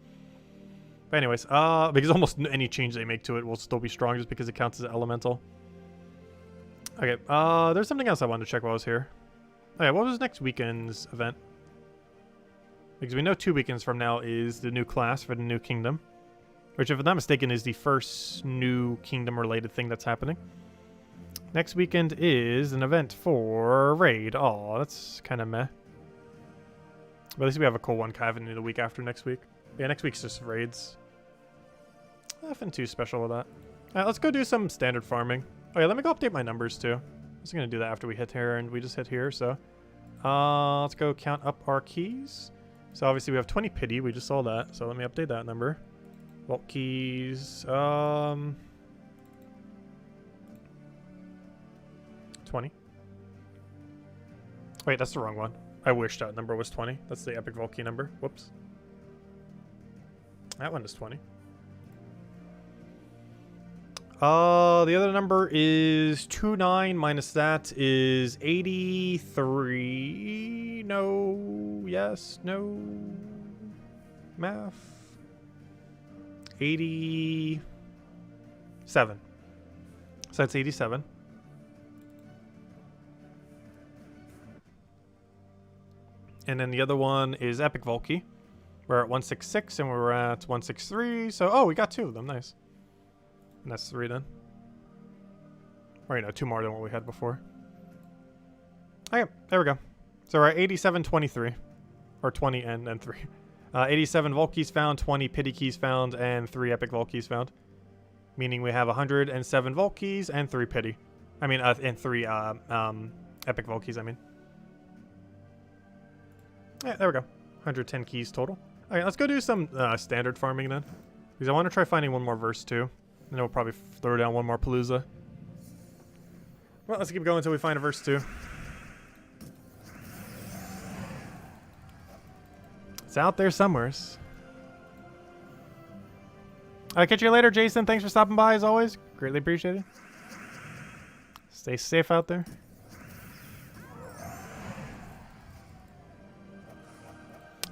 But anyways, because almost any change they make to it will still be strong just because it counts as elemental. Okay, there's something else I wanted to check while I was here. Okay, what was next weekend's event? Because we know 2 weekends from now is the new class for the new kingdom. Which, if I'm not mistaken, is the first new kingdom-related thing that's happening. Next weekend is an event for Raid. Oh, that's kind of meh. But at least we have a cool one kind of in the week after next week. Yeah, next week's just Raids. Nothing too special with that. Alright, let's go do some standard farming. Oh yeah, let me go update my numbers too. I was going to do that after we hit here, and we just hit here, so... let's go count up our keys. So obviously we have 20 pity, we just saw that, so let me update that number. Vault keys, 20. Wait, that's the wrong one. I wish that number was 20. That's the epic vault key number. Whoops. That one is 20. The other number is 29 minus that is 83. No. Yes. No. Math. 87. So that's 87. And then the other one is Epic Volkey. We're at 166 and we're at 163. So, oh, we got 2 of them. Nice. And that's 3 then. Or, you know, 2 more than what we had before. Okay, there we go. So we're at 87.23. Or 20 and 3. 87 Vault keys found, 20 pity keys found, and 3 epic Vault keys found. Meaning we have 107 Vault keys and 3 pity. I mean, and 3 epic Vault keys, I mean. Yeah, there we go. 110 keys total. Okay, let's go do some standard farming then. Because I want to try finding one more verse too. And then we'll probably throw down one more Palooza. Well, let's keep going until we find a verse 2. It's out there somewheres. I'll catch you later, Jason. Thanks for stopping by as always. Greatly appreciated. Stay safe out there.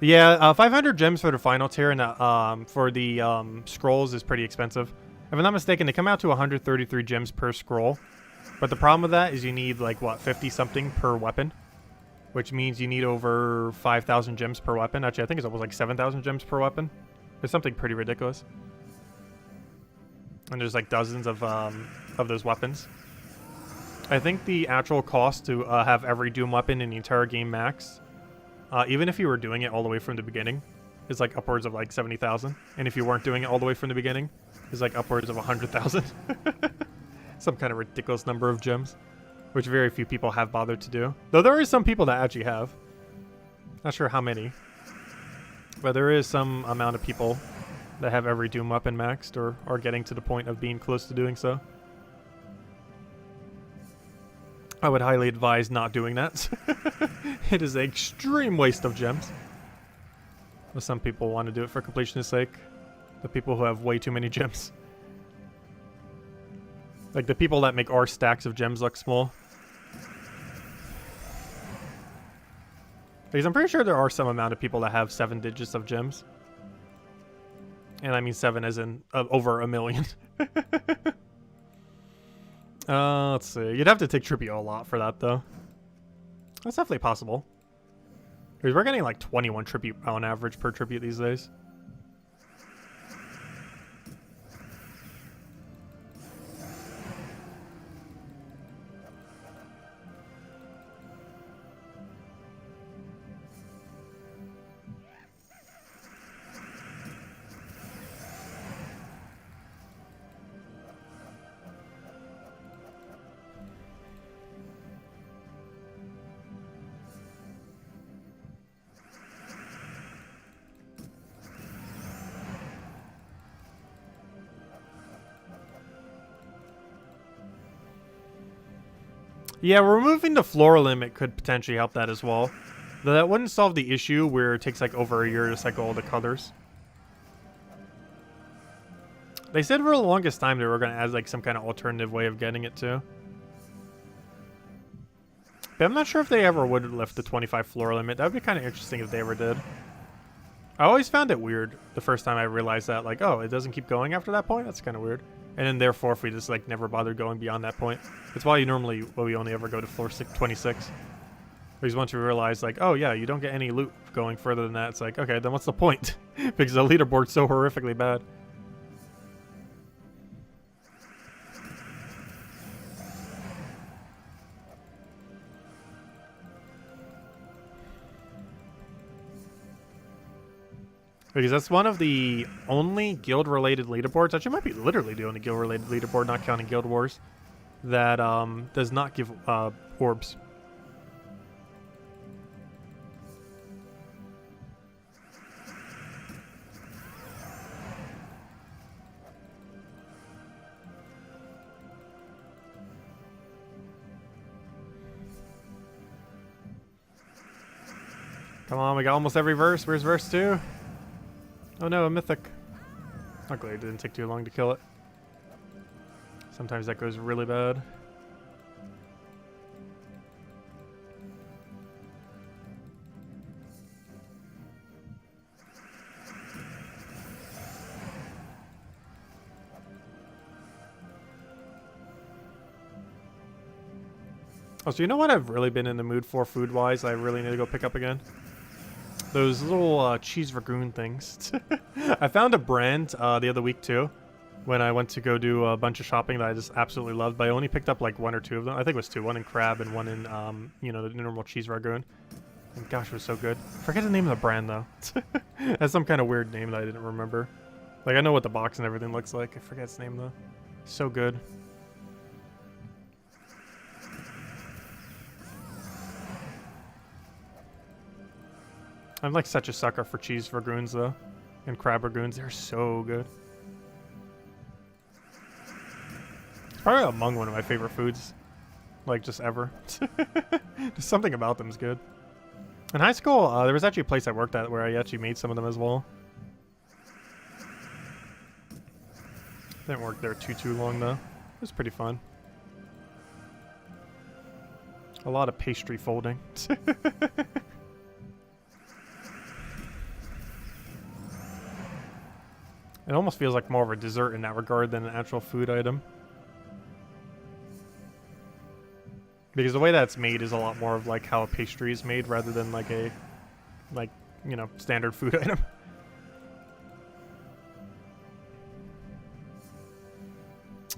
Yeah, 500 gems for the final tier and for the scrolls is pretty expensive. If I'm not mistaken, they come out to 133 gems per scroll. But the problem with that is you need like, what, 50 something per weapon? Which means you need over 5,000 gems per weapon. Actually, I think it's almost like 7,000 gems per weapon. It's something pretty ridiculous. And there's like dozens of those weapons. I think the actual cost to have every Doom weapon in the entire game max, even if you were doing it all the way from the beginning, is like upwards of like 70,000. And if you weren't doing it all the way from the beginning, is like upwards of 100,000. Some kind of ridiculous number of gems. Which very few people have bothered to do. Though there is some people that actually have. Not sure how many. But there is some amount of people that have every Doom weapon maxed or are getting to the point of being close to doing so. I would highly advise not doing that. It is an extreme waste of gems. But some people want to do it for completion's sake. The people who have way too many gems. Like the people that make our stacks of gems look small. Because I'm pretty sure there are some amount of people that have 7 digits of gems. And I mean 7 as in over 1 million. Let's see. You'd have to take tribute a lot for that though. That's definitely possible. Because we're getting like 21 tribute on average per tribute these days. Yeah, removing the floor limit could potentially help that as well. Though that wouldn't solve the issue where it takes like over a year to cycle all the colors. They said for the longest time they were going to add like some kind of alternative way of getting it too. But I'm not sure if they ever would lift the 25 floor limit. That would be kind of interesting if they ever did. I always found it weird the first time I realized that, like, oh, it doesn't keep going after that point? That's kind of weird. And then therefore, if we just like never bothered going beyond that point. That's why we only ever go to floor 26. Because once we realize like, oh yeah, you don't get any loot going further than that, it's like, okay, then what's the point? Because the leaderboard's so horrifically bad. Because that's one of the only guild-related leaderboards. Actually, it might be literally the only guild-related leaderboard, not counting Guild Wars, that does not give orbs. Come on, we got almost every verse. Where's verse 2? Oh no, a mythic. Luckily it didn't take too long to kill it. Sometimes that goes really bad. Oh, so you know what I've really been in the mood for food-wise I really need to go pick up again? Those little cheese ragoon things. I found a brand the other week too, when I went to go do a bunch of shopping that I just absolutely loved, but I only picked up like 1 or 2 of them. I think it was 2, one in crab and one in, you know, the normal cheese ragoon. And gosh, it was so good. Forget the name of the brand though. It has some kind of weird name that I didn't remember. Like I know what the box and everything looks like. I forget its name though. So good. I'm like such a sucker for cheese ragoons though, and crab ragoons. They're so good. It's probably among one of my favorite foods, like just ever. Just something about them is good. In high school, there was actually a place I worked at where I actually made some of them as well. Didn't work there too long though. It was pretty fun. A lot of pastry folding. It almost feels like more of a dessert in that regard than an actual food item. Because the way that it's made is a lot more of like how a pastry is made rather than like a, you know, standard food item.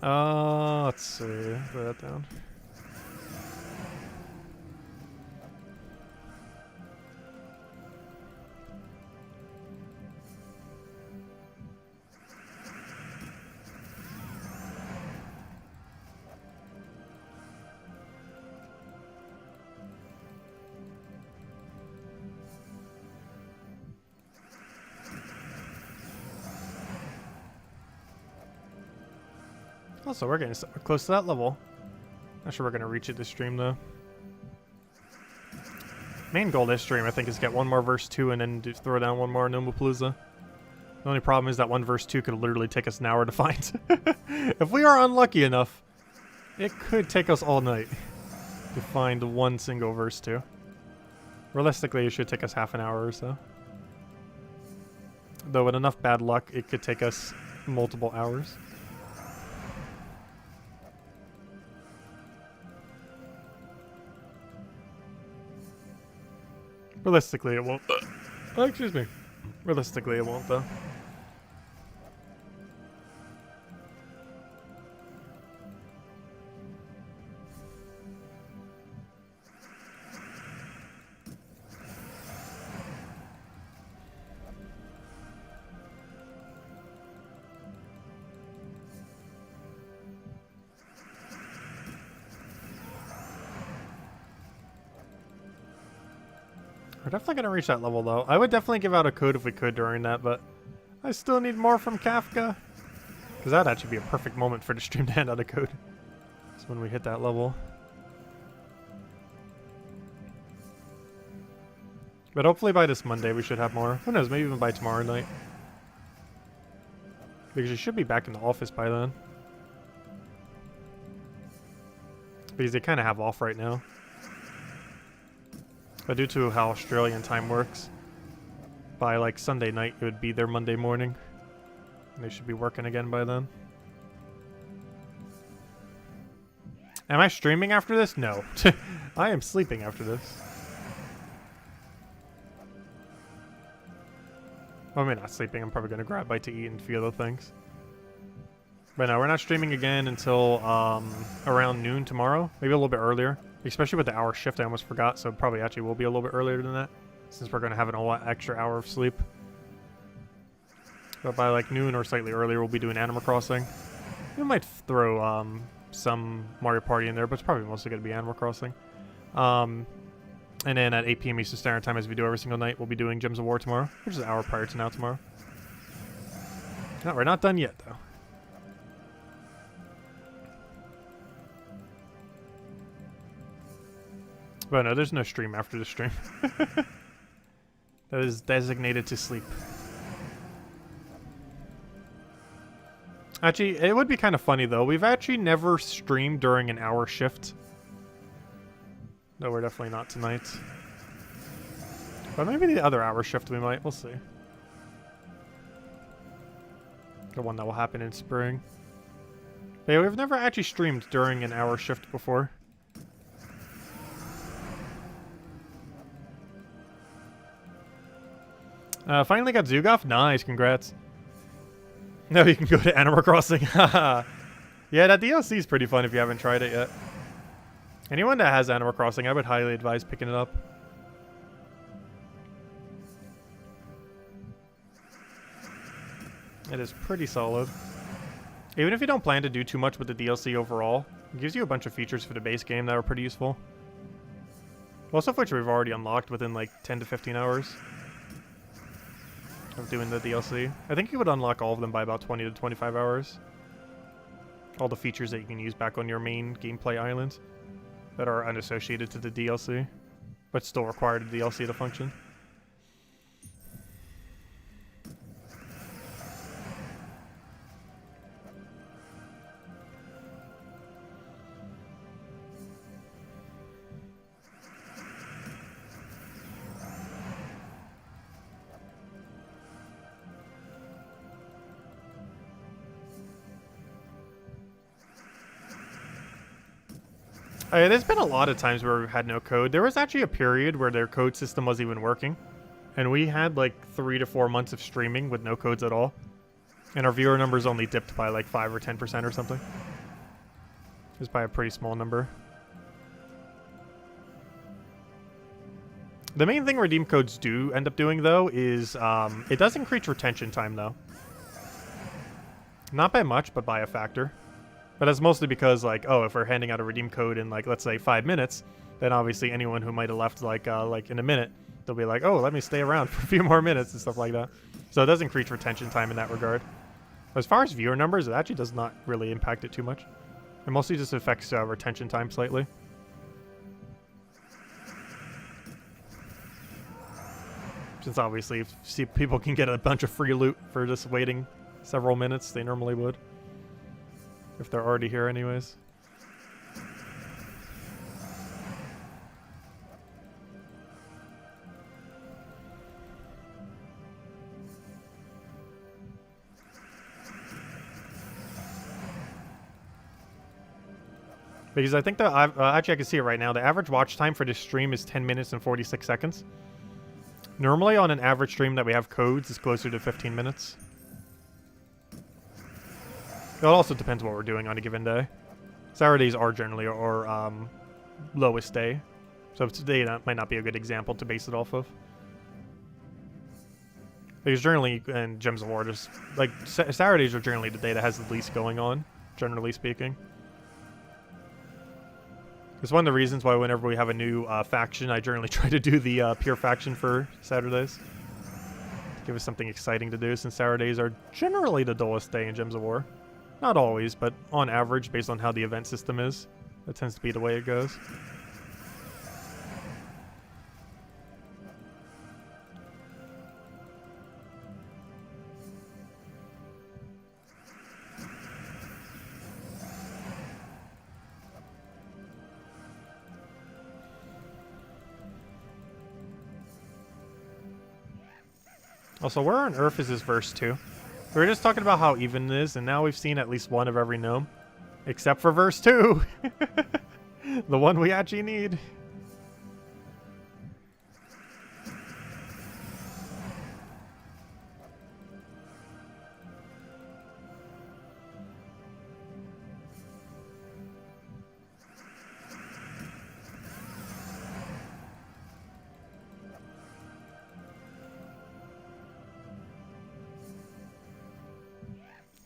Let's see. Put that down. Also, we're getting close to that level. Not sure we're going to reach it this stream, though. Main goal this stream, I think, is get 1 more verse 2 and then throw down 1 more Gnome-a-Palooza. The only problem is that 1 verse 2 could literally take us an hour to find. If we are unlucky enough, it could take us all night to find 1 single verse 2. Realistically, it should take us half an hour or so. Though with enough bad luck, it could take us multiple hours. Realistically, it won't. Oh, excuse me. Realistically, it won't, though. We're definitely going to reach that level, though. I would definitely give out a code if we could during that, but I still need more from Kafka. Because that'd actually be a perfect moment for the stream to hand out a code. It's when we hit that level. But hopefully by this Monday we should have more. Who knows, maybe even by tomorrow night. Because you should be back in the office by then. Because they kind of have off right now. But due to how Australian time works, by like Sunday night it would be their Monday morning. And they should be working again by then. Am I streaming after this? No. I am sleeping after this. Well, I mean, not sleeping. I'm probably going to grab a bite to eat and a few other things. But no, we're not streaming again until around noon tomorrow. Maybe a little bit earlier. Especially with the hour shift, I almost forgot. So probably actually will be a little bit earlier than that. Since we're going to have an whole extra hour of sleep. But by like noon or slightly earlier, we'll be doing Animal Crossing. We might throw some Mario Party in there, but it's probably mostly going to be Animal Crossing. And then at 8 p.m. Eastern Standard Time, as we do every single night, we'll be doing Gems of War tomorrow, which is an hour prior to now tomorrow. No, we're not done yet, though. But no, there's no stream after the stream. That is designated to sleep. Actually, it would be kind of funny, though. We've actually never streamed during an hour shift. No, we're definitely not tonight. But maybe the other hour shift we might. We'll see. The one that will happen in spring. But yeah, we've never actually streamed during an hour shift before. Finally got Zugoff? Nice, congrats. Now you can go to Animal Crossing. Yeah, that DLC is pretty fun if you haven't tried it yet. Anyone that has Animal Crossing, I would highly advise picking it up. It is pretty solid. Even if you don't plan to do too much with the DLC overall, it gives you a bunch of features for the base game that are pretty useful. Most of which we've already unlocked within like 10 to 15 hours of doing the DLC. I think you would unlock all of them by about 20 to 25 hours. All the features that you can use back on your main gameplay island that are unassociated to the DLC, but still require the DLC to function. There's been a lot of times where we've had no code. There was actually a period where their code system wasn't even working. And we had like 3 to 4 months of streaming with no codes at all. And our viewer numbers only dipped by like 5 or 10% or something. It was by a pretty small number. The main thing redeem codes do end up doing, though, is it does increase retention time, though. Not by much, but by a factor. But that's mostly because, like, oh, if we're handing out a redeem code in, like, let's say 5 minutes, then obviously anyone who might have left, like in a minute, they'll be like, oh, let me stay around for a few more minutes and stuff like that. So it does increase retention time in that regard. As far as viewer numbers, it actually does not really impact it too much. It mostly just affects retention time slightly. Since obviously, if people can get a bunch of free loot for just waiting several minutes, they normally would. If they're already here anyways. Because I think that actually I can see it right now. The average watch time for this stream is 10 minutes and 46 seconds. Normally on an average stream that we have codes, it's closer to 15 minutes. It also depends what we're doing on a given day. Saturdays are generally our lowest day. So today that might not be a good example to base it off of. Because generally, in Gems of War, just, like, Saturdays are generally the day that has the least going on, generally speaking. It's one of the reasons why whenever we have a new faction, I generally try to do the pure faction for Saturdays. To give us something exciting to do, since Saturdays are generally the dullest day in Gems of War. Not always, but on average, based on how the event system is, that tends to be the way it goes. Also, where on earth is this verse 2? We were just talking about how even it is, and now we've seen at least one of every gnome. Except for verse 2! The one we actually need.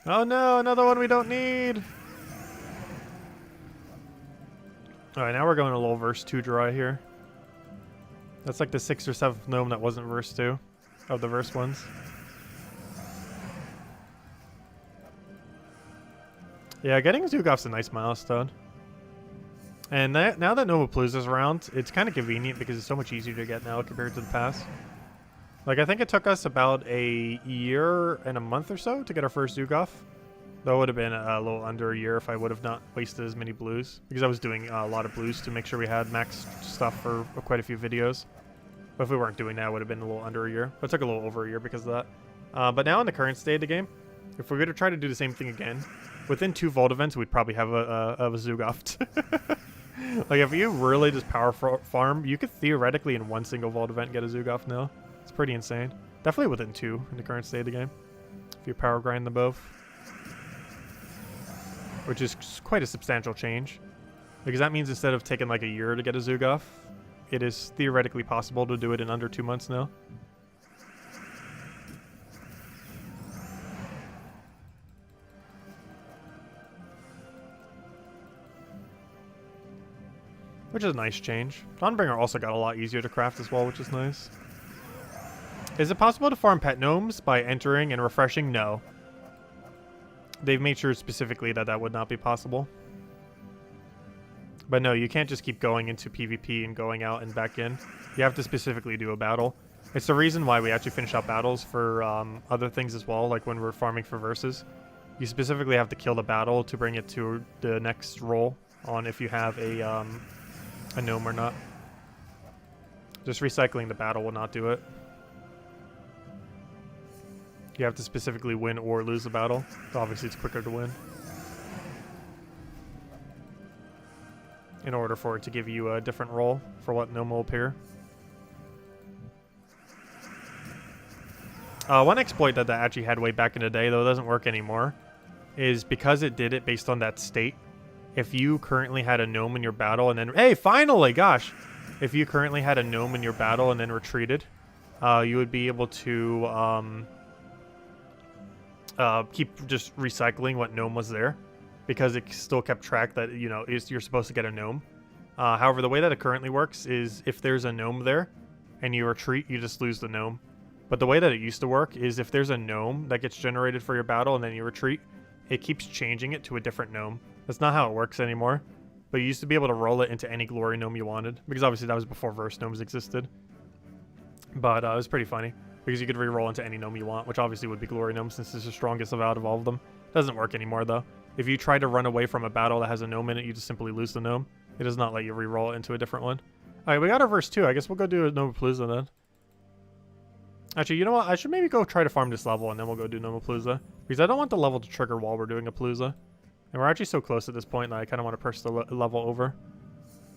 Oh no, another one we don't need. Alright, now we're going a little verse 2 dry here. That's like the 6th or 7th gnome that wasn't verse 2 of the verse ones. Yeah, getting Zugof's a nice milestone. And now that Gnome-a-Paloozas around, it's kind of convenient because it's so much easier to get now compared to the past. Like, I think it took us about a year and a month or so to get our first Zugof. That would have been a little under a year if I would have not wasted as many blues. Because I was doing a lot of blues to make sure we had max stuff for quite a few videos. But if we weren't doing that, it would have been a little under a year. But it took a little over a year because of that. But now in the current state of the game, if we're going to try to do the same thing again, within 2 Vault events, we'd probably have a Zugof. Like, if you really just power farm, you could theoretically in one single Vault event get a Zugof now. It's pretty insane. Definitely within 2 in the current state of the game. If you power grind them both. Which is quite a substantial change. Because that means instead of taking like a year to get a Zugof, it is theoretically possible to do it in under 2 months now. Which is a nice change. Dawnbringer also got a lot easier to craft as well, which is nice. Is it possible to farm pet gnomes by entering and refreshing? No. They've made sure specifically that that would not be possible. But no, you can't just keep going into PvP and going out and back in. You have to specifically do a battle. It's the reason why we actually finish out battles for other things as well, like when we're farming for verses. You specifically have to kill the battle to bring it to the next roll on if you have a gnome or not. Just recycling the battle will not do it. You have to specifically win or lose the battle. So obviously it's quicker to win. In order for it to give you a different roll for what gnome will appear. One exploit that actually had way back in the day, though it doesn't work anymore, is because it did it based on that state. If you currently had a gnome in your battle and then... Hey, finally! Gosh! If you currently had a gnome in your battle and then retreated, you would be able to keep just recycling what gnome was there. Because it still kept track that, you know, you're supposed to get a gnome. However, the way that it currently works is if there's a gnome there and you retreat, you just lose the gnome. But the way that it used to work is if there's a gnome that gets generated for your battle and then you retreat, it keeps changing it to a different gnome. That's not how it works anymore. But you used to be able to roll it into any glory gnome you wanted. Because obviously that was before verse gnomes existed. But it was pretty funny. Because you could re-roll into any gnome you want, which obviously would be glory gnome since it's the strongest out of all of them. Doesn't work anymore though. If you try to run away from a battle that has a gnome in it, you just simply lose the gnome. It does not let you re-roll it into a different one. Alright, we got our verse 2. I guess we'll go do a Gnome-a-Palooza then. Actually, you know what? I should maybe go try to farm this level and then we'll go do Gnome-a-Palooza. Because I don't want the level to trigger while we're doing a Palooza. And we're actually so close at this point that I kind of want to push the level over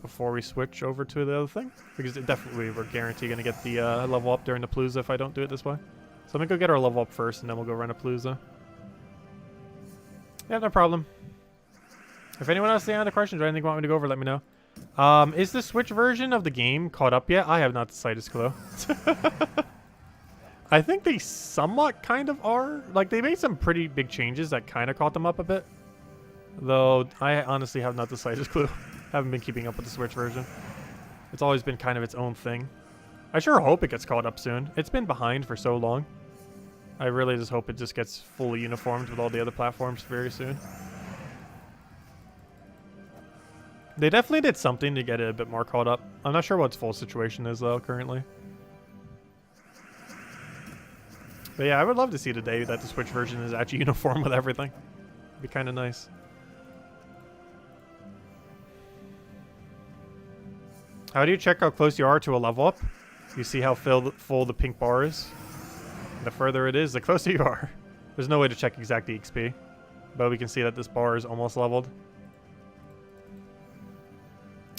before we switch over to the other thing. Because it definitely, we're guaranteed going to get the level up during the Palooza if I don't do it this way. So I'm going to go get our level up first and then we'll go run a Palooza. Yeah, no problem. If anyone else has any other questions or anything you want me to go over, let me know. Is the Switch version of the game caught up yet? I have not the slightest clue. I think they somewhat kind of are. Like, they made some pretty big changes that kind of caught them up a bit. Though, I honestly have not the slightest clue. Haven't been keeping up with the Switch version. It's always been kind of its own thing. I sure hope it gets caught up soon. It's been behind for so long. I really just hope it just gets fully uniformed with all the other platforms very soon. They definitely did something to get it a bit more caught up. I'm not sure what its full situation is, though, currently. But yeah, I would love to see the day that the Switch version is actually uniform with everything. It'd be kind of nice. How do you check how close you are to a level up? You see how full the pink bar is? The further it is, the closer you are. There's no way to check exact EXP. But we can see that this bar is almost leveled.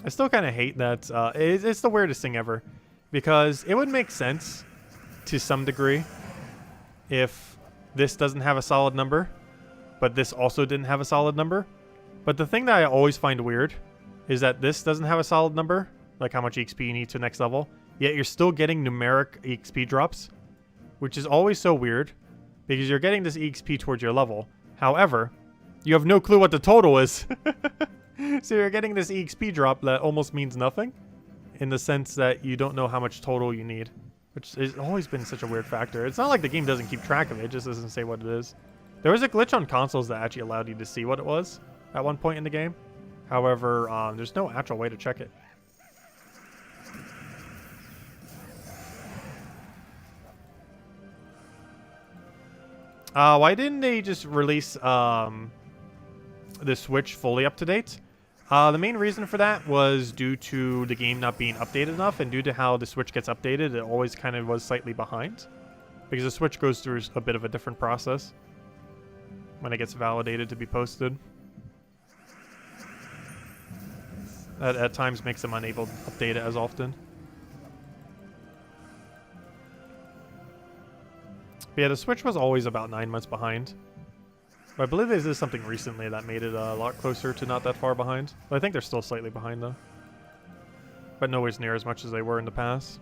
I still kind of hate that. It's the weirdest thing ever. Because it would make sense to some degree if this doesn't have a solid number, but this also didn't have a solid number. But the thing that I always find weird is that this doesn't have a solid number, like how much EXP you need to next level, yet you're still getting numeric EXP drops, which is always so weird because you're getting this EXP towards your level. However, you have no clue what the total is. So you're getting this EXP drop that almost means nothing, in the sense that you don't know how much total you need, which has always been such a weird factor. It's not like the game doesn't keep track of it, it just doesn't say what it is. There was a glitch on consoles that actually allowed you to see what it was at one point in the game. However, there's no actual way to check it. Why didn't they just release the Switch fully up to date? The main reason for that was due to the game not being updated enough, and due to how the Switch gets updated, it always kind of was slightly behind. Because the Switch goes through a bit of a different process when it gets validated to be posted. That at times makes them unable to update it as often. But yeah, the Switch was always about 9 months behind. But I believe this is something recently that made it a lot closer to not that far behind. But I think they're still slightly behind though. But nowhere near as much as they were in the past.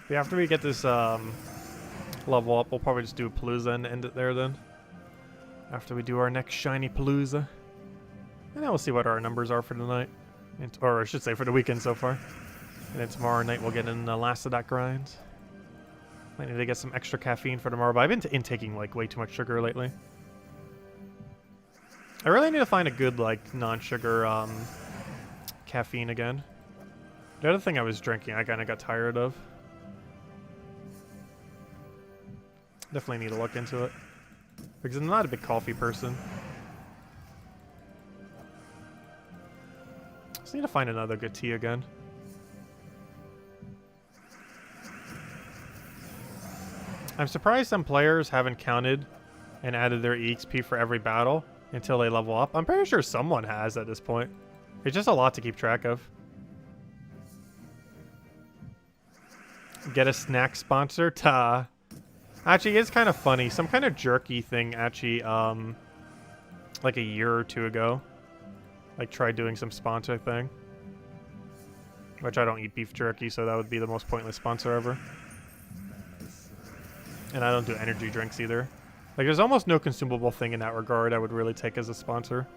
But after we get this level up, we'll probably just do a Palooza and end it there then. After we do our next shiny Palooza. And then we'll see what our numbers are for tonight. Or I should say for the weekend so far. And then tomorrow night we'll get in the last of that grind. Might need to get some extra caffeine for tomorrow, but I've been intaking like way too much sugar lately. I really need to find a good like non-sugar caffeine again. The other thing I was drinking I kind of got tired of. Definitely need to look into it. Because I'm not a big coffee person. Just need to find another good tea again. I'm surprised some players haven't counted and added their EXP for every battle until they level up. I'm pretty sure someone has at this point. It's just a lot to keep track of. Get a snack sponsor? Ta. Actually, it's kind of funny. Some kind of jerky thing actually, like a year or two ago, like tried doing some sponsor thing. Which I don't eat beef jerky, so that would be the most pointless sponsor ever. And I don't do energy drinks either. Like, there's almost no consumable thing in that regard I would really take as a sponsor.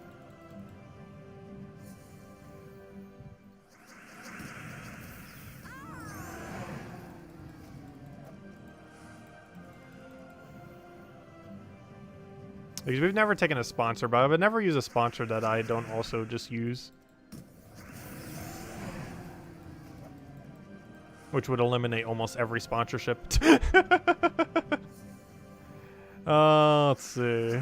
Because we've never taken a sponsor, but I would never use a sponsor that I don't also just use. Which would eliminate almost every sponsorship. Let's see.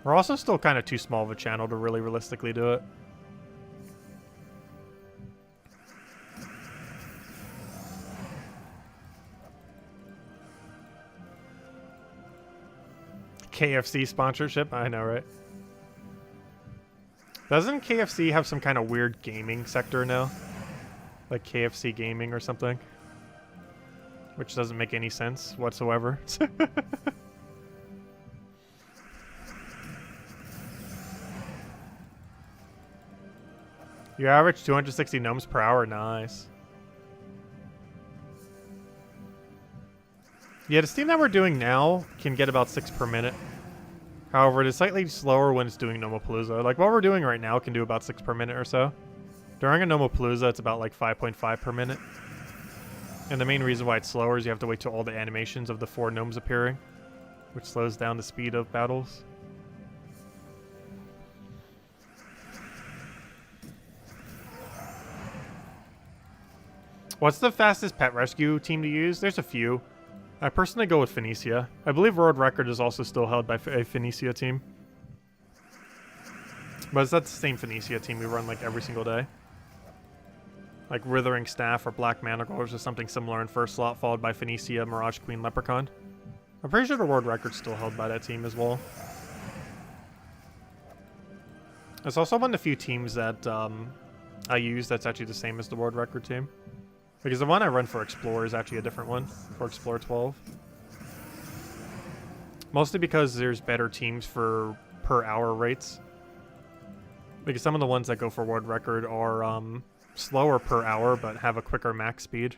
We're also still kind of too small of a channel to really realistically do it. KFC sponsorship? I know, right? Doesn't KFC have some kind of weird gaming sector now? Like KFC Gaming or something? Which doesn't make any sense whatsoever. You average 260 gnomes per hour? Nice. Yeah, the steam that we're doing now can get about 6 per minute. However, it is slightly slower when it's doing Gnome-a-Palooza. Like, what we're doing right now can do about 6 per minute or so. During a Gnome-a-Palooza, it's about like 5.5 per minute. And the main reason why it's slower is you have to wait till all the animations of the 4 gnomes appearing, which slows down the speed of battles. What's the fastest pet rescue team to use? There's a few. I personally go with Phoenicia. I believe world record is also still held by a Phoenicia team. But it's not the same Phoenicia team we run like every single day. Like Withering Staff or Black Manacles or something similar in first slot, followed by Phoenicia, Mirage Queen, Leprechaun. I'm pretty sure the world record's still held by that team as well. It's also one of the few teams that I use that's actually the same as the world record team. Because the one I run for Explorer is actually a different one, for Explorer 12. Mostly because there's better teams for per hour rates. Because some of the ones that go for world record are slower per hour, but have a quicker max speed.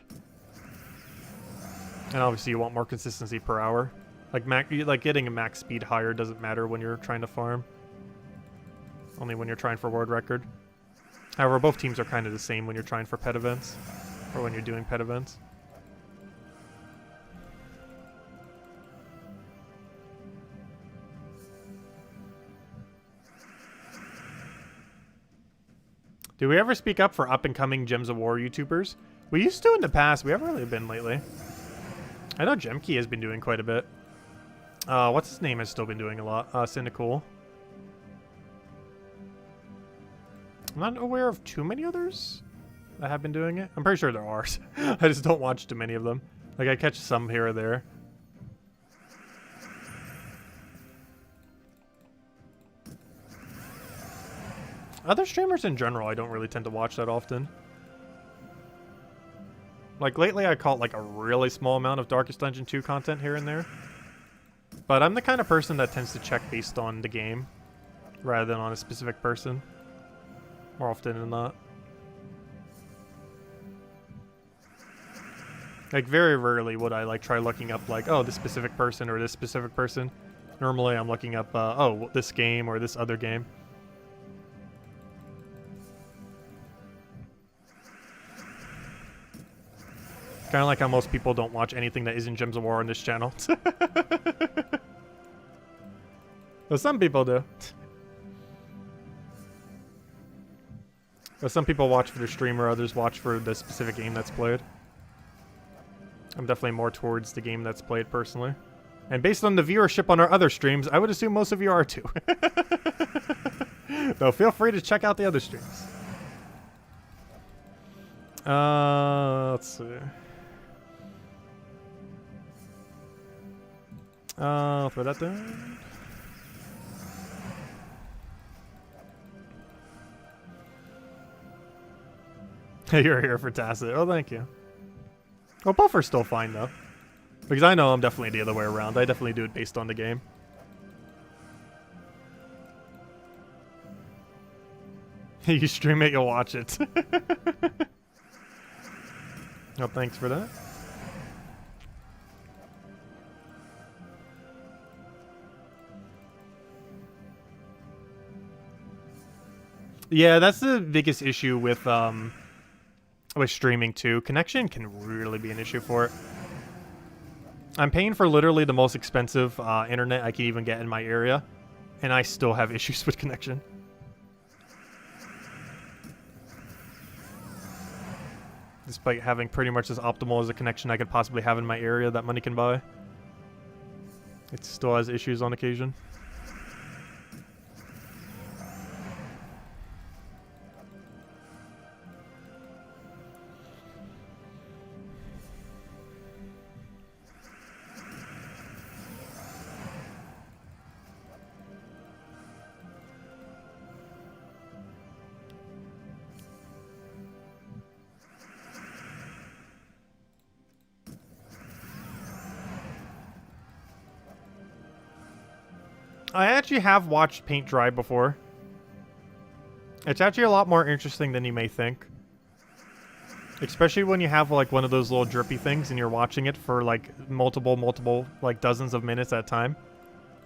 And obviously you want more consistency per hour. Like getting a max speed higher doesn't matter when you're trying to farm. Only when you're trying for world record. However, both teams are kind of the same when you're trying for pet events. Or when you're doing pet events. Do we ever speak up for up-and-coming Gems of War YouTubers? We used to in the past. We haven't really been lately. I know Gemkey has been doing quite a bit. What's his name has still been doing a lot? Cynical. I'm not aware of too many others that have been doing it. I'm pretty sure there are. I just don't watch too many of them. Like, I catch some here or there. Other streamers in general, I don't really tend to watch that often. Like, lately I caught, like, a really small amount of Darkest Dungeon 2 content here and there. But I'm the kind of person that tends to check based on the game, rather than on a specific person. More often than not. Like, very rarely would I, like, try looking up, like, oh, this specific person or this specific person. Normally I'm looking up, oh, this game or this other game. Kind of like how most people don't watch anything that isn't Gems of War on this channel. But some people do. But some people watch for the streamer, others watch for the specific game that's played. I'm definitely more towards the game that's played personally. And based on the viewership on our other streams, I would assume most of you are too. Though feel free to check out the other streams. Let's see. I'll throw that down. You're here for Tacit. Oh, thank you. Well, both are still fine, though. Because I know I'm definitely the other way around. I definitely do it based on the game. You stream it, you'll watch it. Oh, thanks for that. Yeah, that's the biggest issue with streaming too. Connection can really be an issue for it. I'm paying for literally the most expensive internet I can even get in my area, and I still have issues with connection. Despite having pretty much as optimal as a connection I could possibly have in my area that money can buy. It still has issues on occasion. I actually have watched paint dry before. It's actually a lot more interesting than you may think. Especially when you have like one of those little drippy things and you're watching it for like multiple, like dozens of minutes at a time.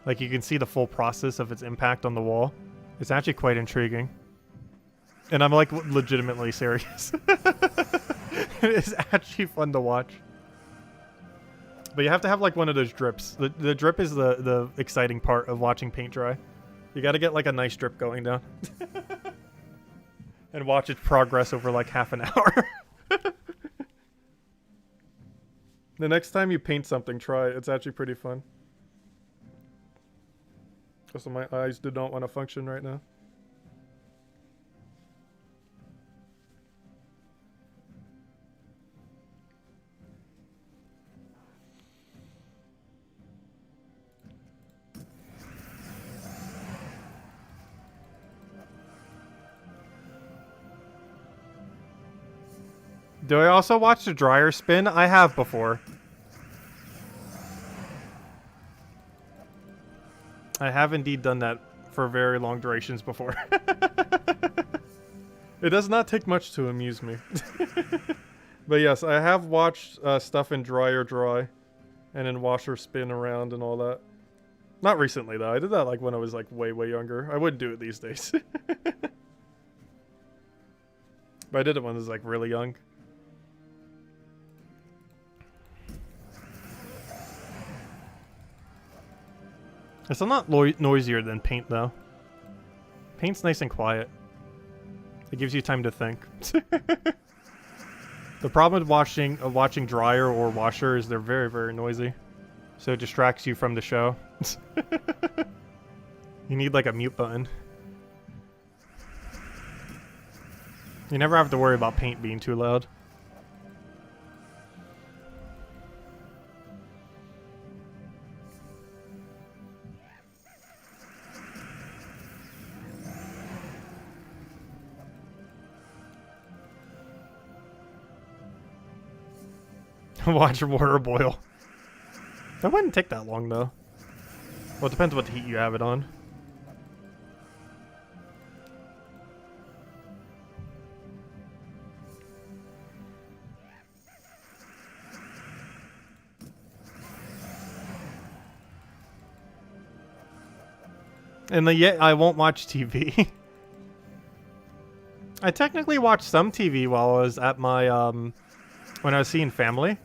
Like you can see the full process of its impact on the wall. It's actually quite intriguing. And I'm like legitimately serious. It's actually fun to watch. But you have to have like one of those drips. The drip is the exciting part of watching paint dry. You gotta get like a nice drip going down. And watch it progress over like half an hour. The next time you paint something, try it. It's actually pretty fun. Also, my eyes do not want to function right now. Do I also watch the dryer spin? I have before. I have indeed done that for very long durations before. It does not take much to amuse me. But yes, I have watched stuff in dryer dry and in washer spin around and all that. Not recently though. I did that like when I was like way younger. I wouldn't do it these days. But I did it when I was like really young. It's still not noisier than paint though. Paint's nice and quiet. It gives you time to think. The problem with watching dryer or washer is they're very noisy. So it distracts you from the show. You need like a mute button. You never have to worry about paint being too loud. Watch water boil. That wouldn't take that long though. Well, it depends what heat you have it on. And yet I won't watch TV. I technically watched some TV while I was at my when I was seeing family,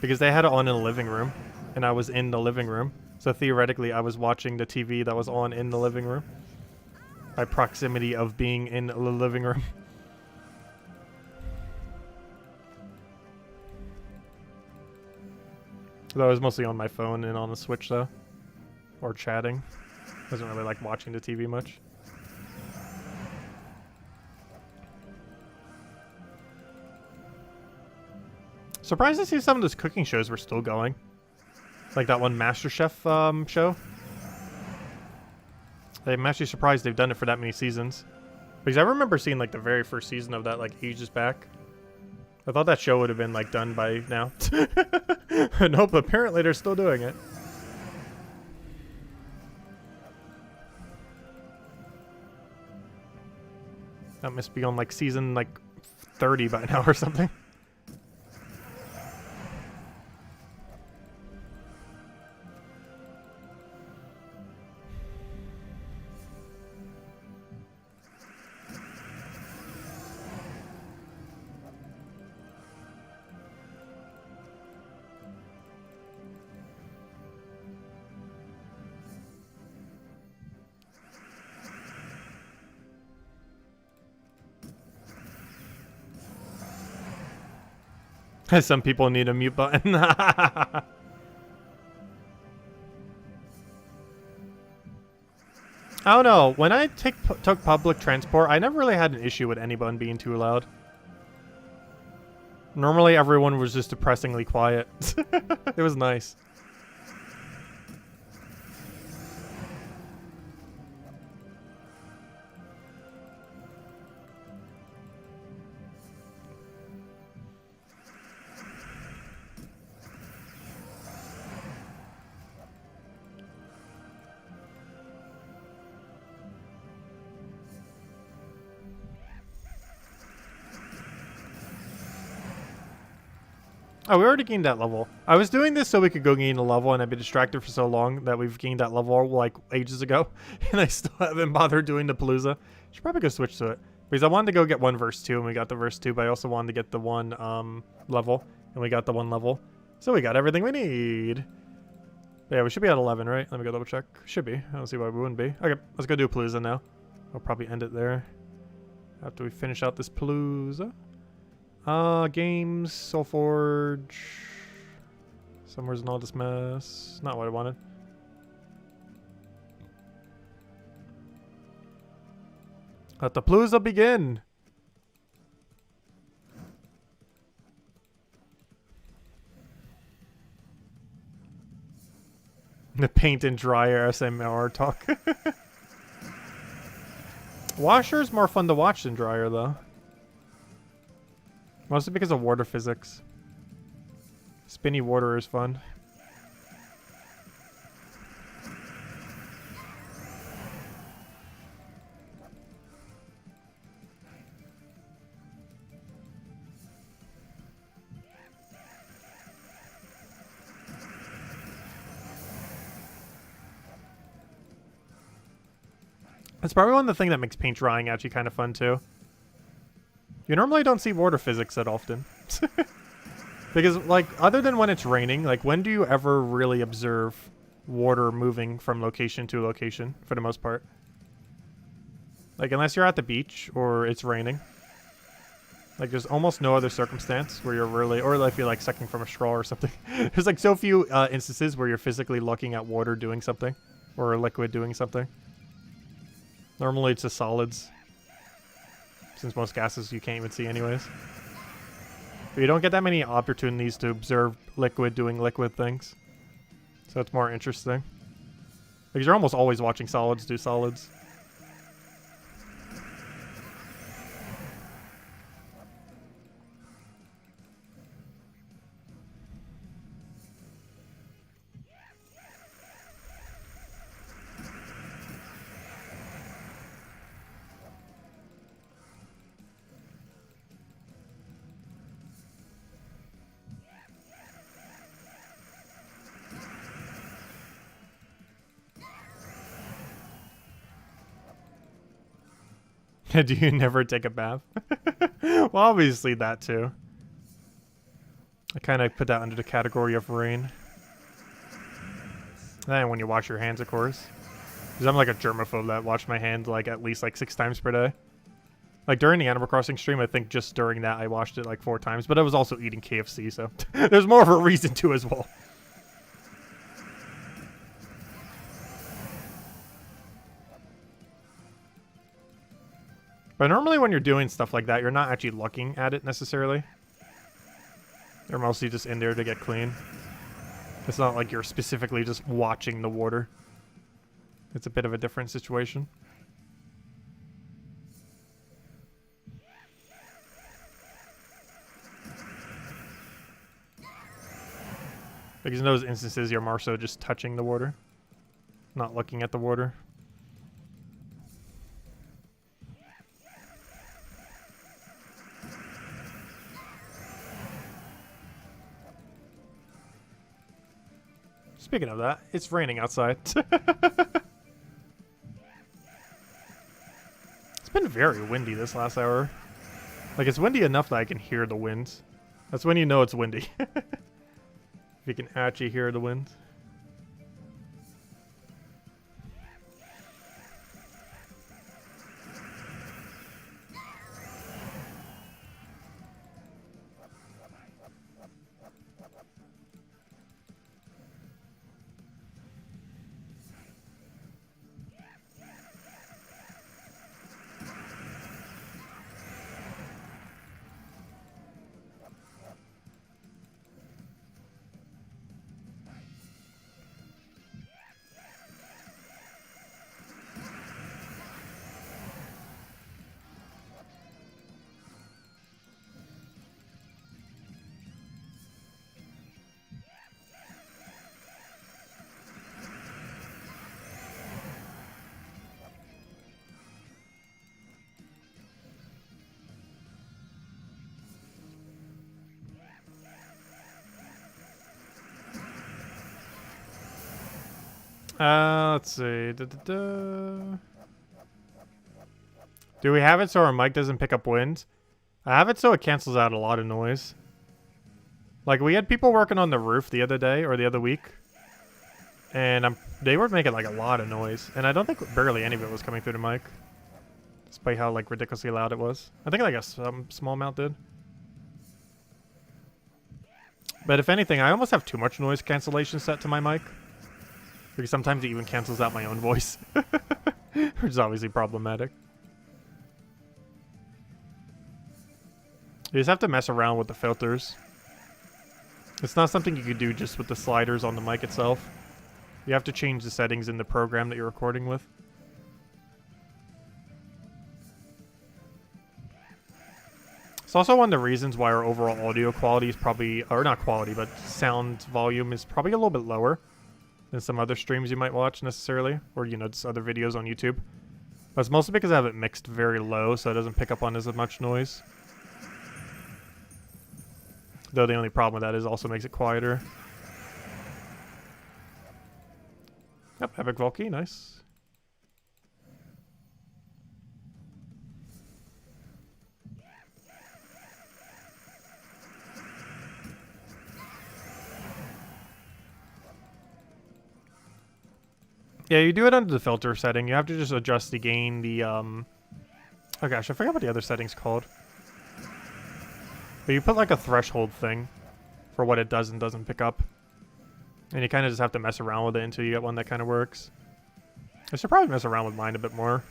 because they had it on in the living room, and I was in the living room. So theoretically, I was watching the TV that was on in the living room. By proximity of being in the living room. Though I was mostly on my phone and on the Switch though. Or chatting. Wasn't really like watching the TV much. Surprised to see some of those cooking shows were still going. Like that one MasterChef show. I'm actually surprised they've done it for that many seasons. Because I remember seeing like the very first season of that like ages back. I thought that show would have been like done by now. Nope, apparently they're still doing it. That must be on like season like 30 by now or something. Some people need a mute button. I don't know. When I took public transport, I never really had an issue with anyone being too loud. Normally, everyone was just depressingly quiet. It was nice. Oh, we already gained that level. I was doing this so we could go gain a level, and I've been distracted for so long that we've gained that level like ages ago, and I still haven't bothered doing the Palooza. Should probably go switch to it. Because I wanted to go get one verse 2, and we got the verse 2, but I also wanted to get the one level, and we got the one level. So we got everything we need. But yeah, we should be at 11, right? Let me go double check. Should be. I don't see why we wouldn't be. Okay, let's go do a Palooza now. I'll probably end it there after we finish out this Palooza. Games, Soulforge. Somewhere's in all this mess. Not what I wanted. Let the Palooza begin. The paint and dryer SMR talk. Washer is more fun to watch than dryer, though. Mostly because of water physics. Spinny water is fun. That's probably one of the things that makes paint drying actually kind of fun too. You normally don't see water physics that often. Because, like, other than when it's raining, like, when do you ever really observe water moving from location to location, for the most part? Like, unless you're at the beach or it's raining. Like, there's almost no other circumstance where you're really... Or if you're, like, sucking from a straw or something. There's, like, so few instances where you're physically looking at water doing something. Or a liquid doing something. Normally it's just solids. Since most gases you can't even see anyways. But you don't get that many opportunities to observe liquid doing liquid things. So it's more interesting. Because you're almost always watching solids do solids. Do you never take a bath? Well, obviously that too. I kind of put that under the category of rain. And when you wash your hands, of course. Because I'm like a germaphobe that washed my hands like at least like 6 times per day. Like during the Animal Crossing stream, I think just during that I washed it like 4 times. But I was also eating KFC, so there's more of a reason to as well. But normally when you're doing stuff like that, you're not actually looking at it necessarily. You're mostly just in there to get clean. It's not like you're specifically just watching the water. It's a bit of a different situation. Because in those instances, you're more so just touching the water, not looking at the water. Speaking of that, it's raining outside. It's been very windy this last hour. Like, it's windy enough that I can hear the wind. That's when you know it's windy. If you can actually hear the wind. Let's see. Do we have it so our mic doesn't pick up wind? I have it so it cancels out a lot of noise. Like, we had people working on the roof the other day, or the other week. And they were making, like, a lot of noise. And I don't think barely any of it was coming through the mic. Despite how, like, ridiculously loud it was. I think, like, some small amount did. But if anything, I almost have too much noise cancellation set to my mic. Because sometimes it even cancels out my own voice. Which is obviously problematic. You just have to mess around with the filters. It's not something you could do just with the sliders on the mic itself. You have to change the settings in the program that you're recording with. It's also one of the reasons why our overall audio quality is probably, or not quality, but sound volume is probably a little bit lower than some other streams you might watch necessarily, or, you know, just other videos on YouTube. But it's mostly because I have it mixed very low, so it doesn't pick up on as much noise. Though the only problem with that is it also makes it quieter. Yep, Epic Valky, nice. Yeah, you do it under the filter setting. You have to just adjust the gain, the, oh gosh, I forgot what the other setting's called. But you put like a threshold thing for what it does and doesn't pick up. And you kind of just have to mess around with it until you get one that kind of works. I should probably mess around with mine a bit more.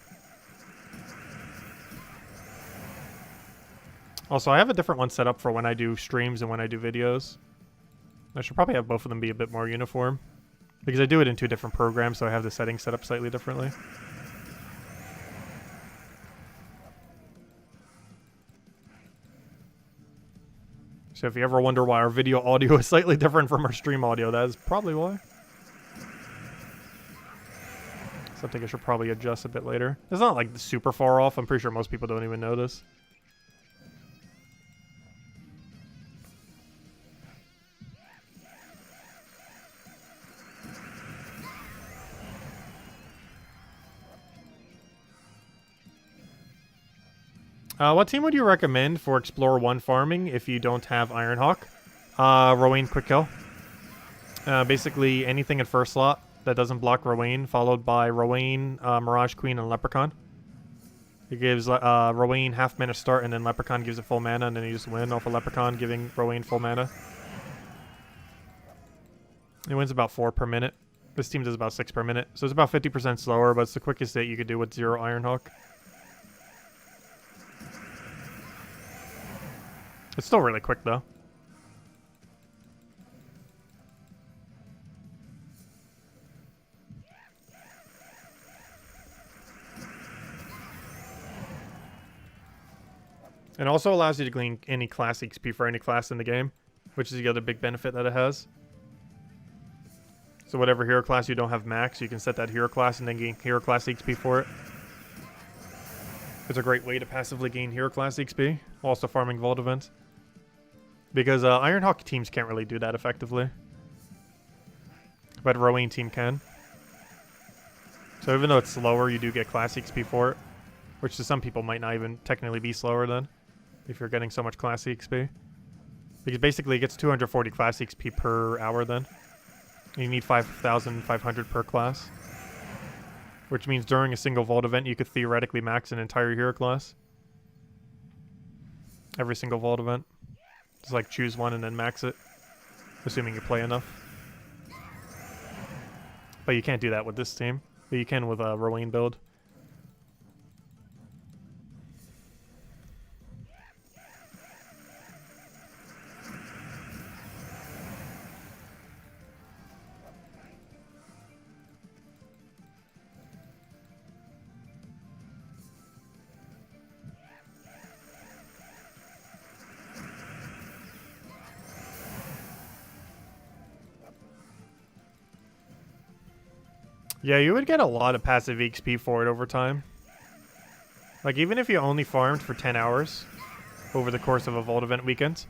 Also, I have a different one set up for when I do streams and when I do videos. I should probably have both of them be a bit more uniform. Because I do it in 2 different programs, so I have the settings set up slightly differently. So if you ever wonder why our video audio is slightly different from our stream audio, that is probably why. Something I should probably adjust a bit later. It's not like super far off. I'm pretty sure most people don't even notice. What team would you recommend for Explorer 1 farming if you don't have Ironhawk? Rowan Quick Kill. Basically anything at first slot that doesn't block Rowan, followed by Rowan, Mirage Queen, and Leprechaun. It gives Rowan half mana start, and then Leprechaun gives it full mana, and then you just win off of Leprechaun giving Rowan full mana. It wins about 4 per minute. This team does about 6 per minute, so it's about 50% slower, but it's the quickest hit you could do with 0 Ironhawk. It's still really quick, though. It also allows you to glean any class XP for any class in the game, which is the other big benefit that it has. So whatever hero class you don't have max, you can set that hero class and then gain hero class XP for it. It's a great way to passively gain hero class XP, while also farming Vault events. Because Ironhawk teams can't really do that effectively. But Rowan team can. So even though it's slower, you do get class XP for it. Which to some people might not even technically be slower then, if you're getting so much class XP. Because basically it gets 240 class XP per hour then. You need 5,500 per class. Which means during a single Vault event, you could theoretically max an entire hero class. Every single Vault event. Just like choose one and then max it. Assuming you play enough. But you can't do that with this team. But you can with a Rowan build. Yeah, you would get a lot of passive XP for it over time. Like, even if you only farmed for 10 hours over the course of a Vault event weekend,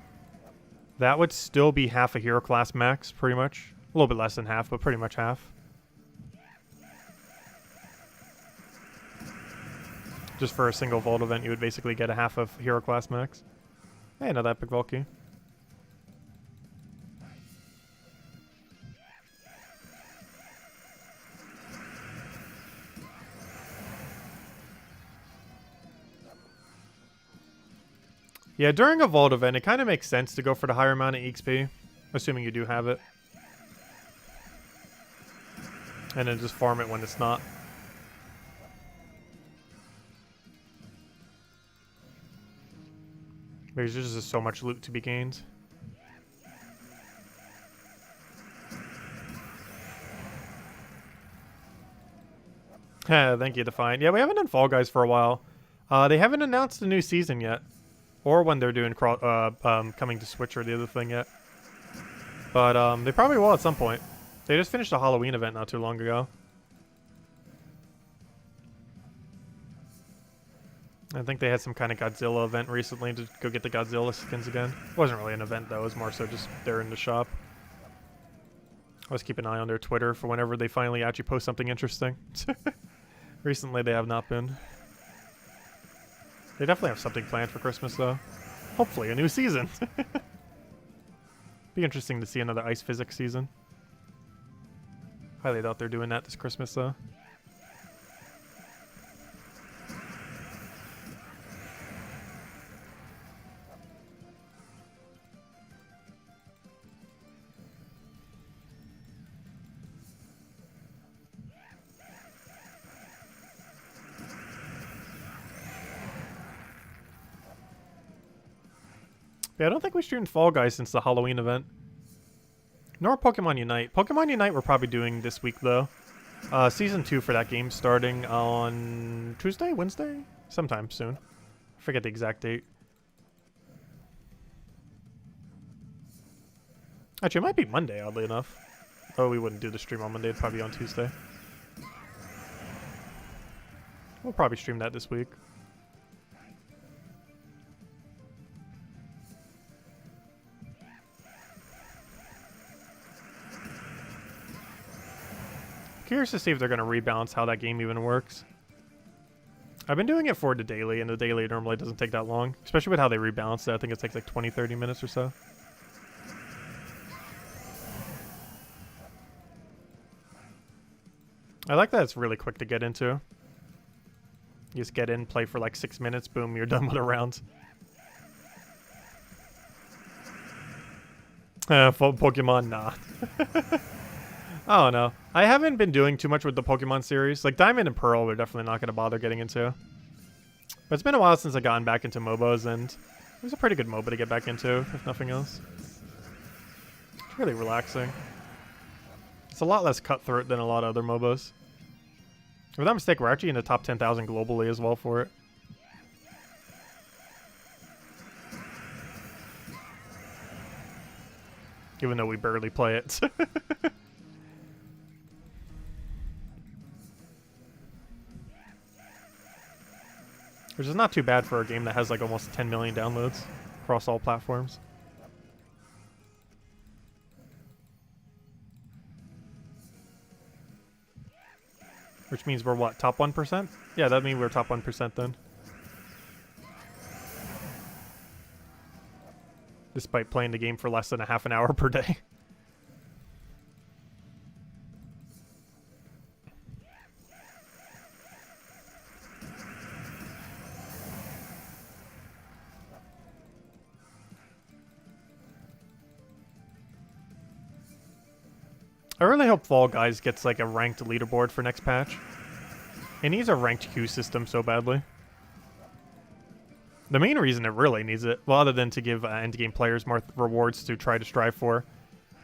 that would still be half a hero class max, pretty much. A little bit less than half, but pretty much half. Just for a single Vault event, you would basically get a half of hero class max. Hey, another Epic Valky. Yeah, during a Vault event, it kind of makes sense to go for the higher amount of XP, assuming you do have it. And then just farm it when it's not. Because there's just so much loot to be gained. Thank you, Defiant. Yeah, we haven't done Fall Guys for a while. They haven't announced a new season yet. or when they're doing coming to Switch or the other thing yet. But they probably will at some point. They just finished a Halloween event not too long ago. I think they had some kind of Godzilla event recently to go get the Godzilla skins again. It wasn't really an event though, it was more so just they're in the shop. Always keep an eye on their Twitter for whenever they finally actually post something interesting. Recently they have not been. They definitely have something planned for Christmas though. Hopefully a new season. Be interesting to see another ice physics season. Highly doubt they're doing that this Christmas though. Yeah, I don't think we streamed Fall Guys since the Halloween event. Nor Pokemon Unite. Pokemon Unite we're probably doing this week, though. Season 2 for that game starting on Tuesday? Wednesday? Sometime soon. I forget the exact date. Actually, it might be Monday, oddly enough. Oh, we wouldn't do the stream on Monday. It'd probably be on Tuesday. We'll probably stream that this week. Curious to see if they're going to rebalance how that game even works. I've been doing it for the daily, and the daily normally doesn't take that long. Especially with how they rebalance it. I think it takes like 20-30 minutes or so. I like that it's really quick to get into. You just get in, play for like 6 minutes, boom, you're done with a round. Pokemon, nah. I don't know. I haven't been doing too much with the Pokemon series. Like Diamond and Pearl, we're definitely not going to bother getting into. But it's been a while since I've gotten back into MOBAs, and it was a pretty good MOBA to get back into, if nothing else. It's really relaxing. It's a lot less cutthroat than a lot of other MOBAs. If I'm not mistaken, we're actually in the top 10,000 globally as well for it. Even though we barely play it. Which is not too bad for a game that has like almost 10 million downloads across all platforms. Which means we're what, top 1%? Yeah, that means we're top 1% then. Despite playing the game for less than a half an hour per day. I really hope Fall Guys gets like a ranked leaderboard for next patch. It needs a ranked queue system so badly. The main reason it really needs it, well, other than to give endgame players more rewards to try to strive for,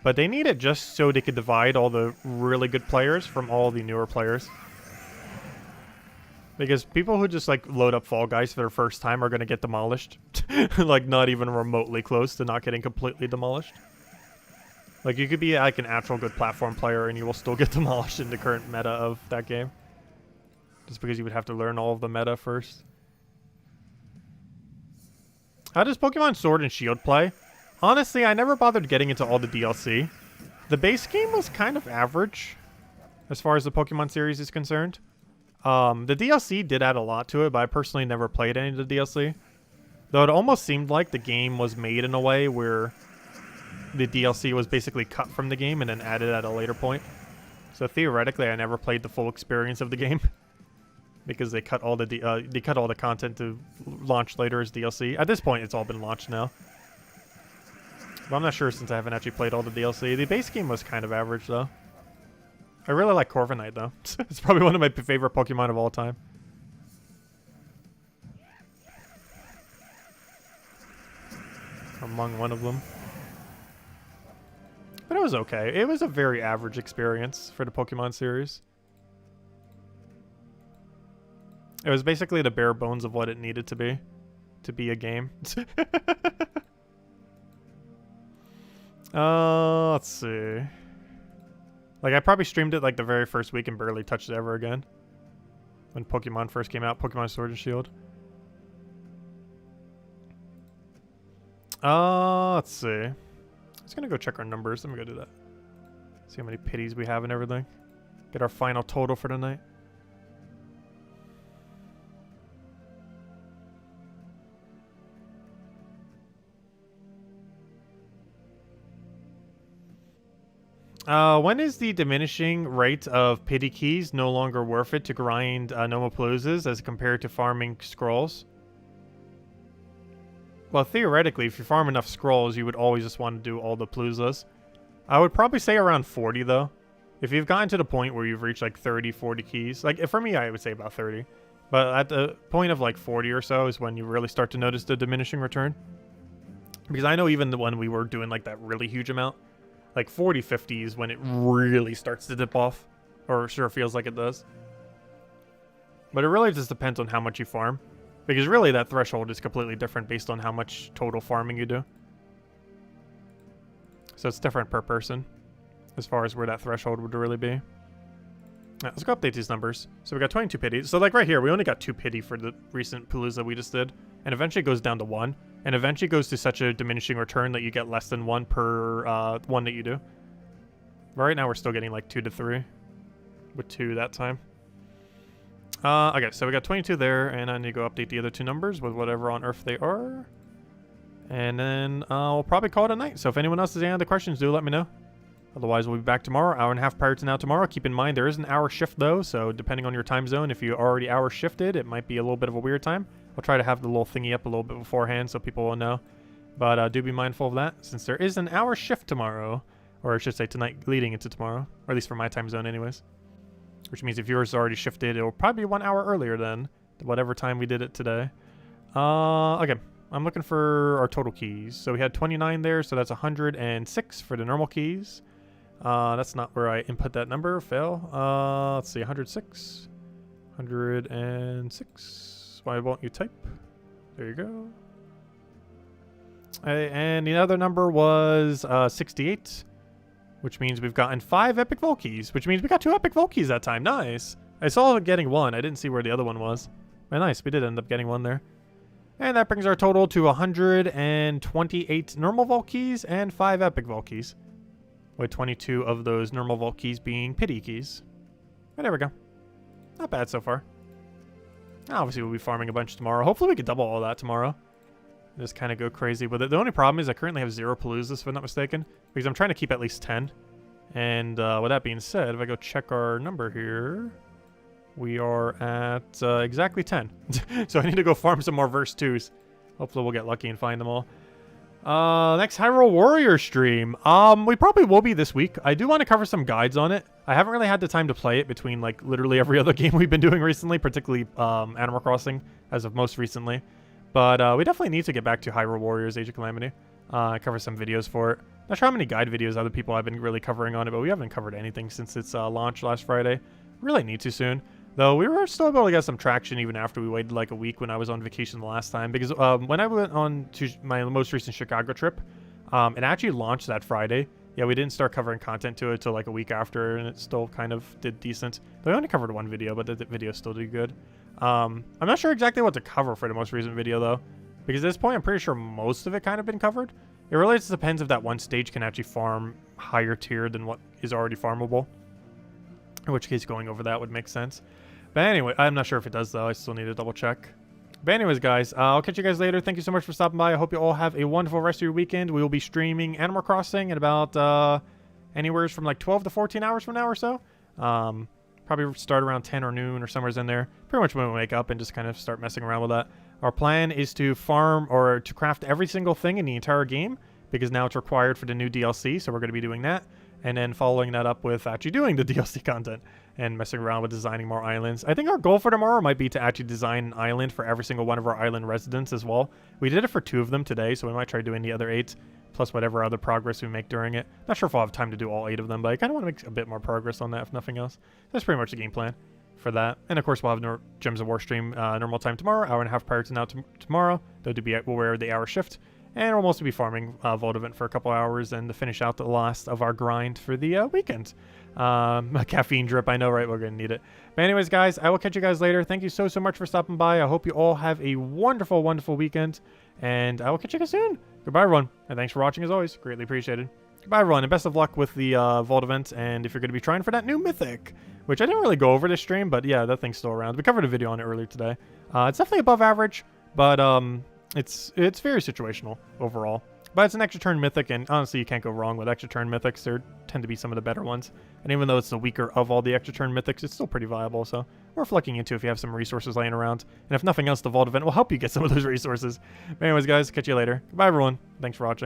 but they need it just so they could divide all the really good players from all the newer players. Because people who just like load up Fall Guys for their first time are going to get demolished. Like not even remotely close to not getting completely demolished. Like, you could be, like, an actual good platform player and you will still get demolished in the current meta of that game. Just because you would have to learn all of the meta first. How does Pokemon Sword and Shield play? Honestly, I never bothered getting into all the DLC. The base game was kind of average, as far as the Pokemon series is concerned. The DLC did add a lot to it, but I personally never played any of the DLC. Though it almost seemed like the game was made in a way where the DLC was basically cut from the game and then added at a later point. So theoretically, I never played the full experience of the game because they cut all the content to launch later as DLC. At this point, it's all been launched now. But I'm not sure since I haven't actually played all the DLC. The base game was kind of average though. I really like Corviknight though. It's probably one of my favorite Pokemon of all time. Among one of them. But it was okay. It was a very average experience for the Pokemon series. It was basically the bare bones of what it needed to be. to be a game. Let's see. Like, I probably streamed it like the very first week and barely touched it ever again. When Pokemon first came out, Pokemon Sword and Shield. Let's see. I was gonna go check our numbers. Let me go do that. See how many pities we have and everything. Get our final total for tonight. When is the diminishing rate of pity keys no longer worth it to grind Gnome-a-Paloozas as compared to farming scrolls? Well, theoretically, if you farm enough scrolls, you would always just want to do all the Paloozas. I would probably say around 40, though. If you've gotten to the point where you've reached like 30, 40 keys, like for me, I would say about 30. But at the point of like 40 or so is when you really start to notice the diminishing return. Because I know even when we were doing like that really huge amount, like 40, 50 is when it really starts to dip off. Or sure feels like it does. But it really just depends on how much you farm. Because really that threshold is completely different based on how much total farming you do. So it's different per person as far as where that threshold would really be. Right, let's go update these numbers. So we got 22 pity. So like right here, we only got 2 pity for the recent Palooza we just did. And eventually it goes down to 1. And eventually it goes to such a diminishing return that you get less than 1 per one that you do. But right now we're still getting like 2 to 3. With 2 that time. Okay, so we got 22 there, and I need to go update the other 2 numbers with whatever on earth they are. And then we'll probably call it a night. So if anyone else has any other questions, do let me know. Otherwise, we'll be back tomorrow, hour and a half prior to now tomorrow. Keep in mind, there is an hour shift, though, so depending on your time zone, if you're already hour shifted, it might be a little bit of a weird time. I'll try to have the little thingy up a little bit beforehand so people will know. But do be mindful of that, since there is an hour shift tomorrow. Or I should say tonight leading into tomorrow. Or at least for my time zone anyways. Which means if yours is already shifted, it'll probably be 1 hour earlier than whatever time we did it today. Okay. I'm looking for our total keys. So we had 29 there, so that's 106 for the normal keys. That's not where I input that number. Fail. Let's see, 106. 106. Why won't you type? There you go. And the other number was 68. Which means we've gotten 5 epic Volt keys, which means we got 2 epic Volt keys that time. Nice. I saw getting 1. I didn't see where the other one was. But nice. We did end up getting 1 there. And that brings our total to 128 normal Volt keys and 5 epic Volt keys. With 22 of those normal Volt keys being pity keys. But there we go. Not bad so far. Obviously, we'll be farming a bunch tomorrow. Hopefully, we can double all that tomorrow. Just kind of go crazy with it. The only problem is I currently have 0 Paloozas, if I'm not mistaken, because I'm trying to keep at least 10. And with that being said, if I go check our number here, we are at exactly 10. So I need to go farm some more verse 2s. Hopefully we'll get lucky and find them all. Next Hyrule Warrior stream. We probably will be this week. I do want to cover some guides on it. I haven't really had the time to play it between like literally every other game we've been doing recently, particularly Animal Crossing as of most recently. But we definitely need to get back to Hyrule Warriors Age of Calamity. Cover some videos for it. Not sure how many guide videos other people have been really covering on it, but we haven't covered anything since its launch last Friday. Really need to soon. Though we were still able to get some traction even after we waited like a week when I was on vacation the last time. Because when I went on to my most recent Chicago trip, it actually launched that Friday. Yeah, we didn't start covering content to it till like a week after, and it still kind of did decent. Though I only covered 1 video, but the video still did good. I'm not sure exactly what to cover for the most recent video, though. Because at this point, I'm pretty sure most of it kind of been covered. It really just depends if that one stage can actually farm higher tier than what is already farmable. In which case, going over that would make sense. But anyway, I'm not sure if it does, though. I still need to double check. But anyways, guys, I'll catch you guys later. Thank you so much for stopping by. I hope you all have a wonderful rest of your weekend. We will be streaming Animal Crossing in about anywhere from like 12 to 14 hours from now or so. Probably start around 10 or noon or somewhere in there. Pretty much when we wake up and just kind of start messing around with that. Our plan is to farm or to craft every single thing in the entire game because now it's required for the new DLC. So we're going to be doing that. And then following that up with actually doing the DLC content and messing around with designing more islands. I think our goal for tomorrow might be to actually design an island for every single one of our island residents as well. We did it for 2 of them today, so we might try doing the other 8, plus whatever other progress we make during it. Not sure if I'll have time to do all 8 of them, but I kind of want to make a bit more progress on that, if nothing else. That's pretty much the game plan. for that. And of course, we'll have Gems of War stream normal time tomorrow, hour and a half prior to now tomorrow. Though we'll wear the hour shift. And we'll mostly be farming Vault Event for a couple hours and to finish out the last of our grind for the weekend. A caffeine drip, I know, right? We're going to need it. But anyways, guys, I will catch you guys later. Thank you so much for stopping by. I hope you all have a wonderful, wonderful weekend. And I will catch you guys soon. Goodbye, everyone. And thanks for watching, as always. Greatly appreciated. Goodbye, everyone. And best of luck with the Vault Event. And if you're going to be trying for that new Mythic, which I didn't really go over this stream, but yeah, that thing's still around. We covered a video on it earlier today. It's definitely above average, but it's very situational overall. But it's an extra turn mythic, and honestly, you can't go wrong with extra turn mythics. They tend to be some of the better ones. And even though it's the weaker of all the extra turn mythics, it's still pretty viable. So worth looking into if you have some resources laying around. And if nothing else, the Vault Event will help you get some of those resources. But anyways, guys, catch you later. Goodbye, everyone. Thanks for watching.